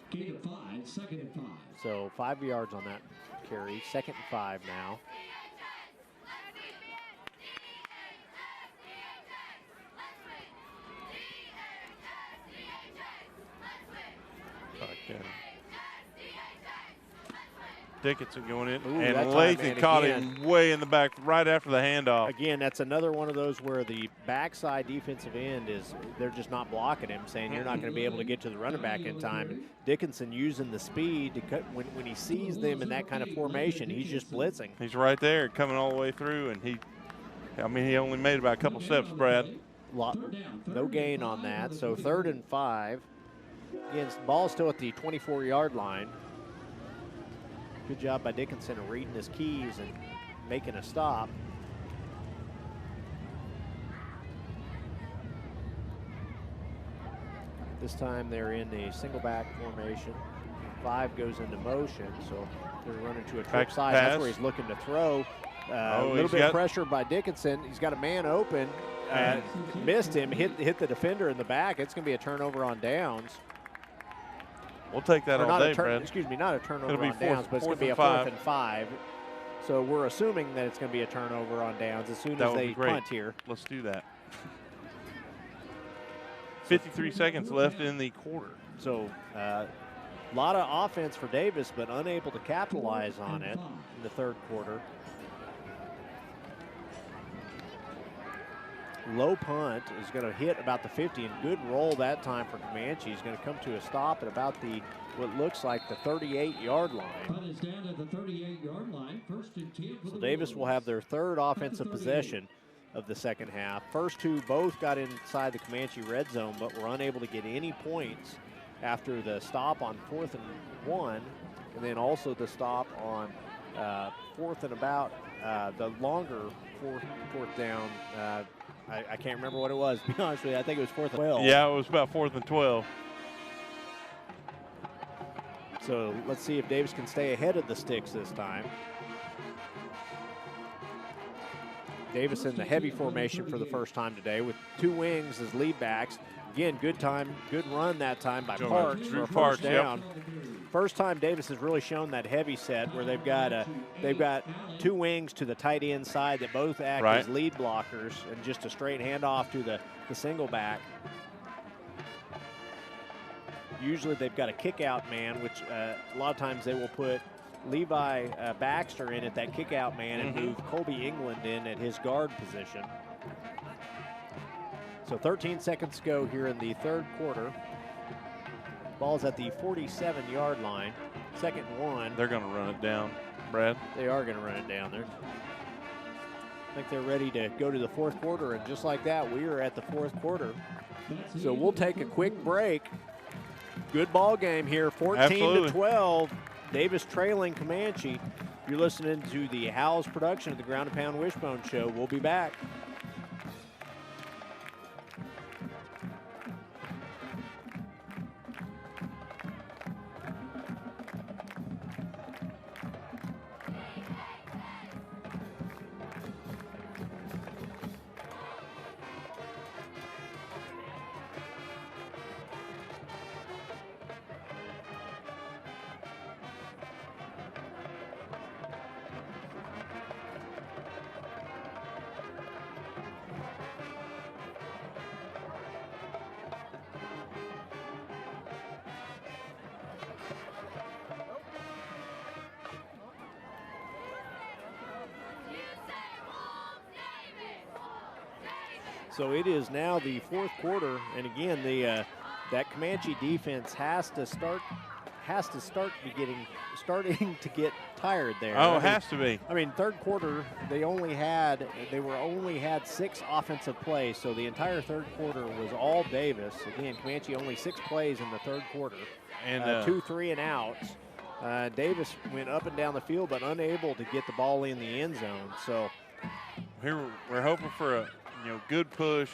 Gain of 5, 2nd and 5. So 5 yards on that carry, 2nd and 5 now. Dickinson going in, Ooh, and Lathan caught him way in the back right after the handoff. Again, that's another one of those where the backside defensive end they're just not blocking him, saying you're not going to be able to get to the running back in time. Dickinson using the speed to cut when he sees them in that kind of formation, he's just blitzing. He's right there, coming all the way through, and he only made about a couple steps, Brad. No gain on that, so 3rd and 5. Again, the ball's still at the 24-yard line. Good job by Dickinson of reading his keys and making a stop. This time they're in a single back formation. 5 goes into motion, so they're running to a trick side. That's where he's looking to throw. A little bit of pressure by Dickinson. He's got a man open. Missed him, hit the defender in the back. It's going to be a turnover on downs. We'll take that all day, Brad. Excuse me, not a turnover on downs, but it's going to be a 4th and 5. So we're assuming that it's going to be a turnover on downs as soon as they punt here. Let's do that. 53 seconds left in the quarter. So a lot of offense for Davis, but unable to capitalize on it in the 3rd quarter. Low punt is going to hit about the 50, and good roll that time for Comanche. He's going to come to a stop at about what looks like the 38-yard line. Punt is down at the 38-yard line. 1st and 10 for so Davis will have their 3rd offensive possession of the second half. First 2 both got inside the Comanche red zone, but were unable to get any points after the stop on 4th and 1, and then also the stop on 4th and about the longer fourth down. I can't remember what it was, to be honest with you. I think it was 4th and 12. Yeah, it was about 4th and 12. So let's see if Davis can stay ahead of the sticks this time. Davis in the heavy formation for the first time today with 2 wings as lead backs. Again, good run that time by Parks for a first down. Yep. First time Davis has really shown that heavy set where they've got 2 wings to the tight end side that both act as lead blockers, and just a straight handoff to the single back. Usually they've got a kick out man, which a lot of times they will put Levi Baxter in at that kick out man and move Colby England in at his guard position. So 13 seconds to go here in the 3rd quarter. Ball's at the 47-yard line. 2nd and 1. They're going to run it down, Brad. They are going to run it down there. I think they're ready to go to the 4th quarter, and just like that, we are at the 4th quarter. So we'll take a quick break. Good ball game here, 14-12. Davis trailing Comanche. You're listening to the Howells production of the Ground and Pound Wishbone Show. We'll be back. So it is now the 4th quarter, and again, that Comanche defense has to start has to starting to get tired there. Oh, it has to be. I mean, third quarter they only had 6 offensive plays, so the entire third quarter was all Davis. Again, Comanche only 6 plays in the third quarter, and 2 3-and-outs. Davis went up and down the field, but unable to get the ball in the end zone. So here we're hoping for a good push,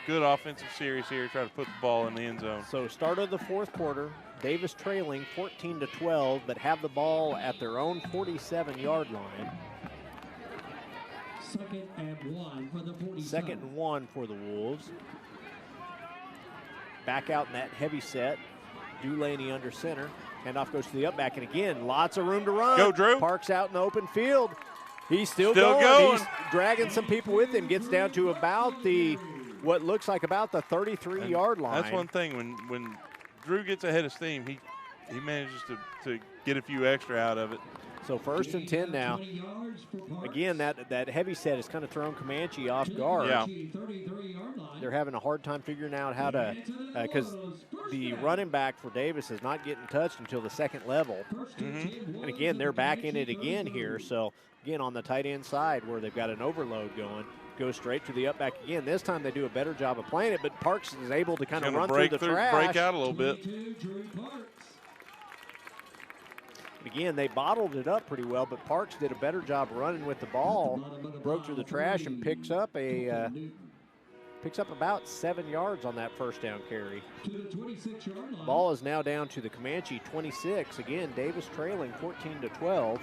good offensive series here. Try to put the ball in the end zone. So start of the fourth quarter, Davis trailing 14-12, but have the ball at their own 47-yard line. 2nd and 1 for the 47. 2nd and 1 for the Wolves. Back out in that heavy set. Dulaney under center. Handoff goes to the up back, and again, lots of room to run. Go, Drew. Parks out in the open field. He's still going. He's dragging some people with him. Gets down to about what looks like about the 33-yard line. That's one thing. When Drew gets ahead of steam, he manages to get a few extra out of it. So 1st and 10 now. Again, that heavy set has kind of thrown Comanche off guard. Yeah. They're having a hard time figuring out how to, because the running back for Davis is not getting touched until the 2nd level. And again, they're back in it again here. So again, on the tight end side where they've got an overload going, go straight to the up back again. This time they do a better job of playing it, but Parks is able to kind of run through the trash. Break out a little bit. Again, they bottled it up pretty well, but Parks did a better job running with the ball, broke through the trash, and picks up about 7 yards on that first down carry. The ball is now down to the Comanche 26. Again, Davis trailing 14-12.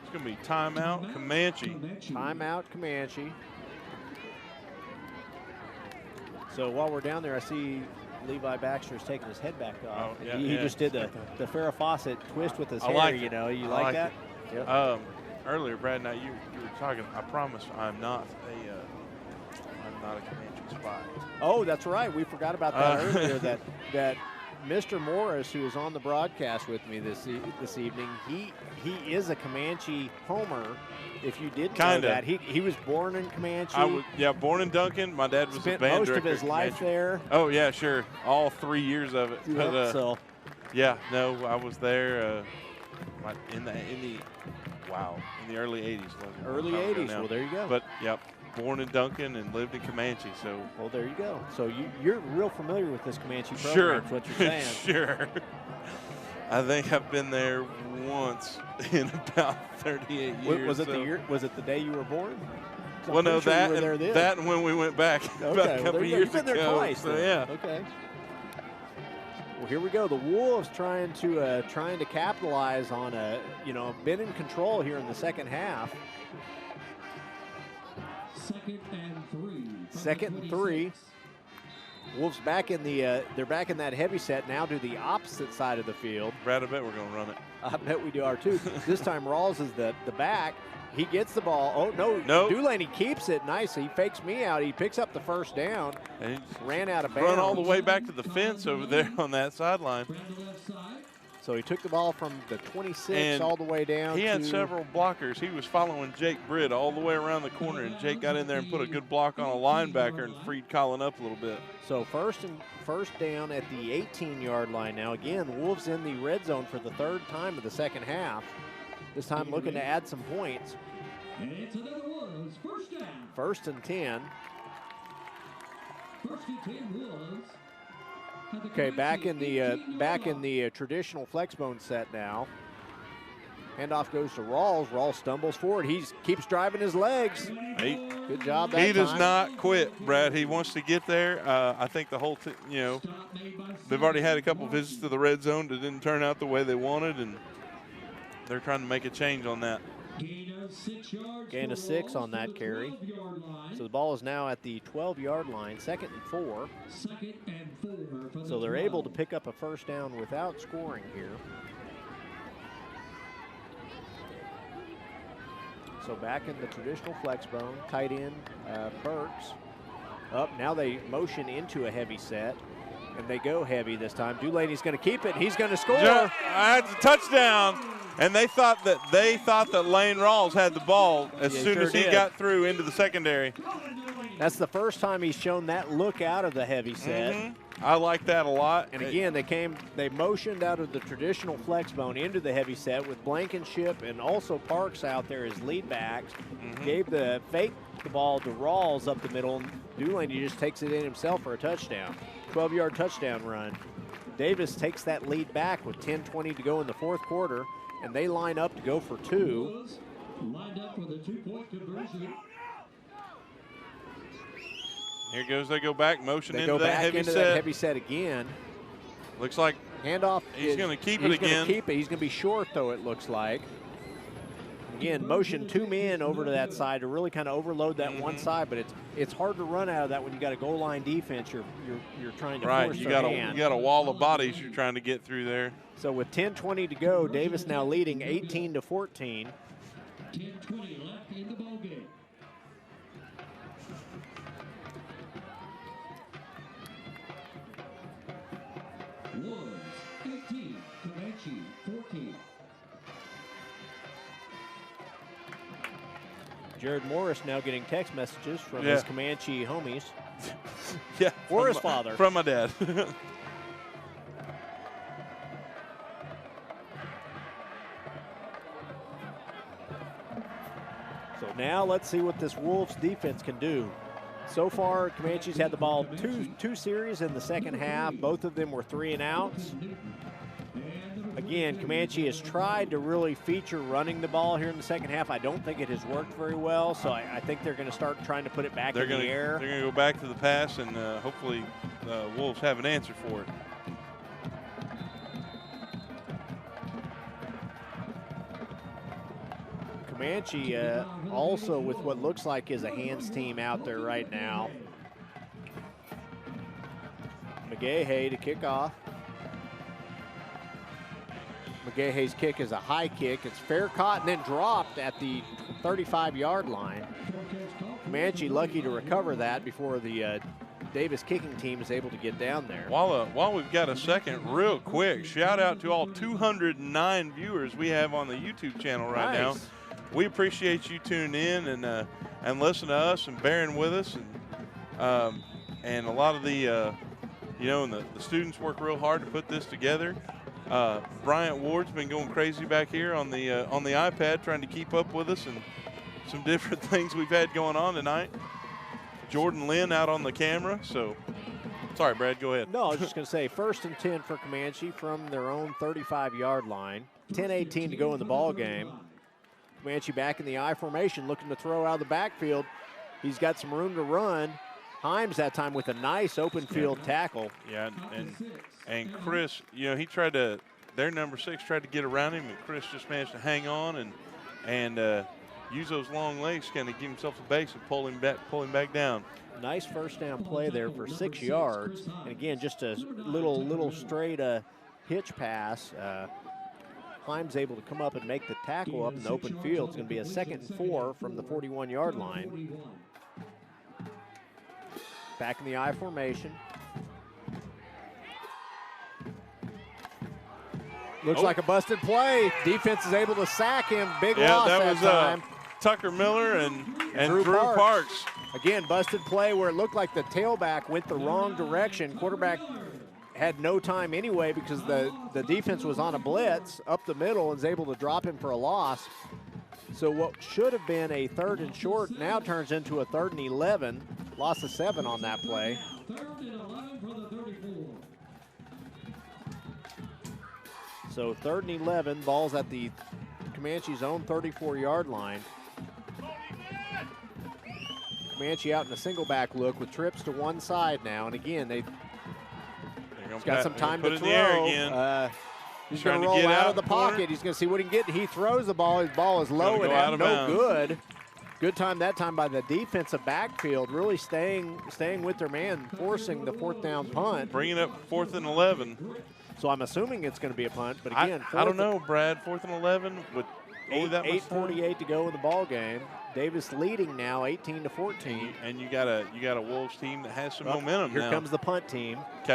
It's going to be timeout, Comanche. Timeout, Comanche. So while we're down there, I see Levi Baxter's taking his head back off. Oh, yeah, he just did the Farrah Fawcett twist with his hair. Like you know, you like that? Yep. Earlier, Brad, now you were talking. I promise I'm not a Comanche spy. Oh, that's right. We forgot about that earlier. That Mr. Morris, who is on the broadcast with me this evening, he is a Comanche homer. If you didn't know that, he was born in Comanche. Born in Duncan. My dad was spent a band most director of his life there. Oh yeah, sure, all 3 years of it. Yep, But, I was there in the early '80s. Early '80s. Well, there you go. But born in Duncan and lived in Comanche. So well, there you go. So you're real familiar with this Comanche program. Sure, is what you're saying. Sure. I think I've been there once in about 38 years. Was it the year? Was it the day you were born? Well, no, that and when we went back about a couple of years You've been there ago. twice. So yeah. Okay. Well, here we go. The Wolves trying to capitalize on been in control here in the second half. 2nd and 3. 2nd and 3. Wolves back in they're back in that heavy set now to the opposite side of the field. Brad, I bet we're going to run it. I bet we are too. This time Rawls is the back. He gets the ball. Oh, no. Nope. Dulaney keeps it nicely. He fakes me out. He picks up the first down. And he ran out of bounds. Run all the way back to the fence over there on that sideline. So he took the ball from the 26 all the way down. He had several blockers. He was following Jake Britt all the way around the corner, and Jake got in there and put a good block on a linebacker and freed Colin up a little bit. So first down at the 18-yard line now. Again, Wolves in the red zone for the 3rd time of the second half. This time looking to add some points. And it's another Wolves. 1st down. 1st and 10. 1st and 10 Wolves. Okay, back in the traditional flexbone set now. Handoff goes to Rawls. Rawls stumbles forward. He keeps driving his legs. Good job that time. He does not quit, Brad. He wants to get there. I think the whole they've already had a couple visits to the red zone that didn't turn out the way they wanted, and they're trying to make a change on that. Gain of 6 on that carry. So the ball is now at the 12-yard line, 2nd and 4. So they're able to pick up a first down without scoring here. So back in the traditional flex bone, tight end Burks. Up, now they motion into a heavy set, and they go heavy this time. Dulaney's going to keep it. He's going to score. That's a touchdown. And they thought that Lane Rawls had the ball as soon as he got through into the secondary. That's the first time he's shown that look out of the heavy set. I like that a lot. And again, they motioned out of the traditional flex bone into the heavy set with Blankenship and also Parks out there as lead backs. Gave the fake the ball to Rawls up the middle. Delaney just takes it in himself for a touchdown. 12-yard touchdown run. Davis takes that lead back with 10:20 to go in the fourth quarter, and they line up to go for 2. Lined up for the 2-point conversion. Here goes, they go back, motion they into go that back heavy into set. that heavy set again. Looks like handoff. He's going to keep it again. He's going to keep it. He's going to be short, though, it looks like. Again, motion 2 men over to that side to really kind of overload that one side, but it's hard to run out of that when you got a goal line defense. You're trying to force you their got hand. you got a wall of bodies you're trying to get through there. So with 10:20 to go, Davis now leading 18-14. 10:20 left in the ball game. Was 18, Comanche 14. Jared Morris now getting text messages from his Comanche homies. Yeah, or his father. From my dad. So now let's see what this Wolves defense can do. So far, Comanche's had the ball two series in the second half. Both of them were 3 and outs. Again, Comanche has tried to really feature running the ball here in the second half. I don't think it has worked very well, so I think they're going to start trying to put it back in the air. They're going to go back to the pass, and hopefully the Wolves have an answer for it. Comanche also with what looks like is a hands team out there right now. McGahey to kick off. McGahey's kick is a high kick. It's fair caught and then dropped at the 35-yard line. Comanche lucky to recover that before the Davis kicking team is able to get down there. While we've got a second, real quick, shout out to all 209 viewers we have on the YouTube channel right now. We appreciate you tuning in and listening to us and bearing with us, and a lot of the and the students work real hard to put this together. Bryant Ward's been going crazy back here on the iPad trying to keep up with us and some different things we've had going on tonight. Jordan Lynn out on the camera. So, sorry, Brad, go ahead. No, I was just going to say 1st and 10 for Comanche from their own 35-yard line. 10:18 to go in the ball game. Comanche back in the I formation, looking to throw out of the backfield. He's got some room to run. Himes that time with a nice open field tackle. Yeah, and Chris, he tried to, their number 6 tried to get around him, and Chris just managed to hang on and use those long legs, kind of give himself a base and pull him back down. Nice first down play there for 6 yards. And again, just a little straight hitch pass. Himes able to come up and make the tackle up in the open field. It's going to be a 2nd and 4 from the 41-yard line. Back in the I formation. Looks like a busted play. Defense is able to sack him. Big loss that was time. Tucker Miller and Drew Parks. Again, busted play where it looked like the tailback went the wrong direction. Quarterback had no time anyway because the defense was on a blitz up the middle and was able to drop him for a loss. So what should have been a 3rd and short now turns into a 3rd and 11. Loss of 7 on that play. 3rd and 11 for the 34. So 3rd and 11, ball's at the Comanche's own 34-yard line. Comanche out in a single back look with trips to one side now. And again, he's got some time to throw. He's going to roll out of the pocket. He's going to see what he can get. He throws the ball. His ball is low and out, no good. Good time that time by the defensive backfield, really staying with their man, forcing the 4th down punt. Bringing up 4th and 11. So I'm assuming it's going to be a punt. But again, I don't know, Brad. 4th and 11 with 8:48 to go in the ball game. Davis leading now 18-14. And you got a Wolves team that has some momentum Here now. comes the punt team. Okay.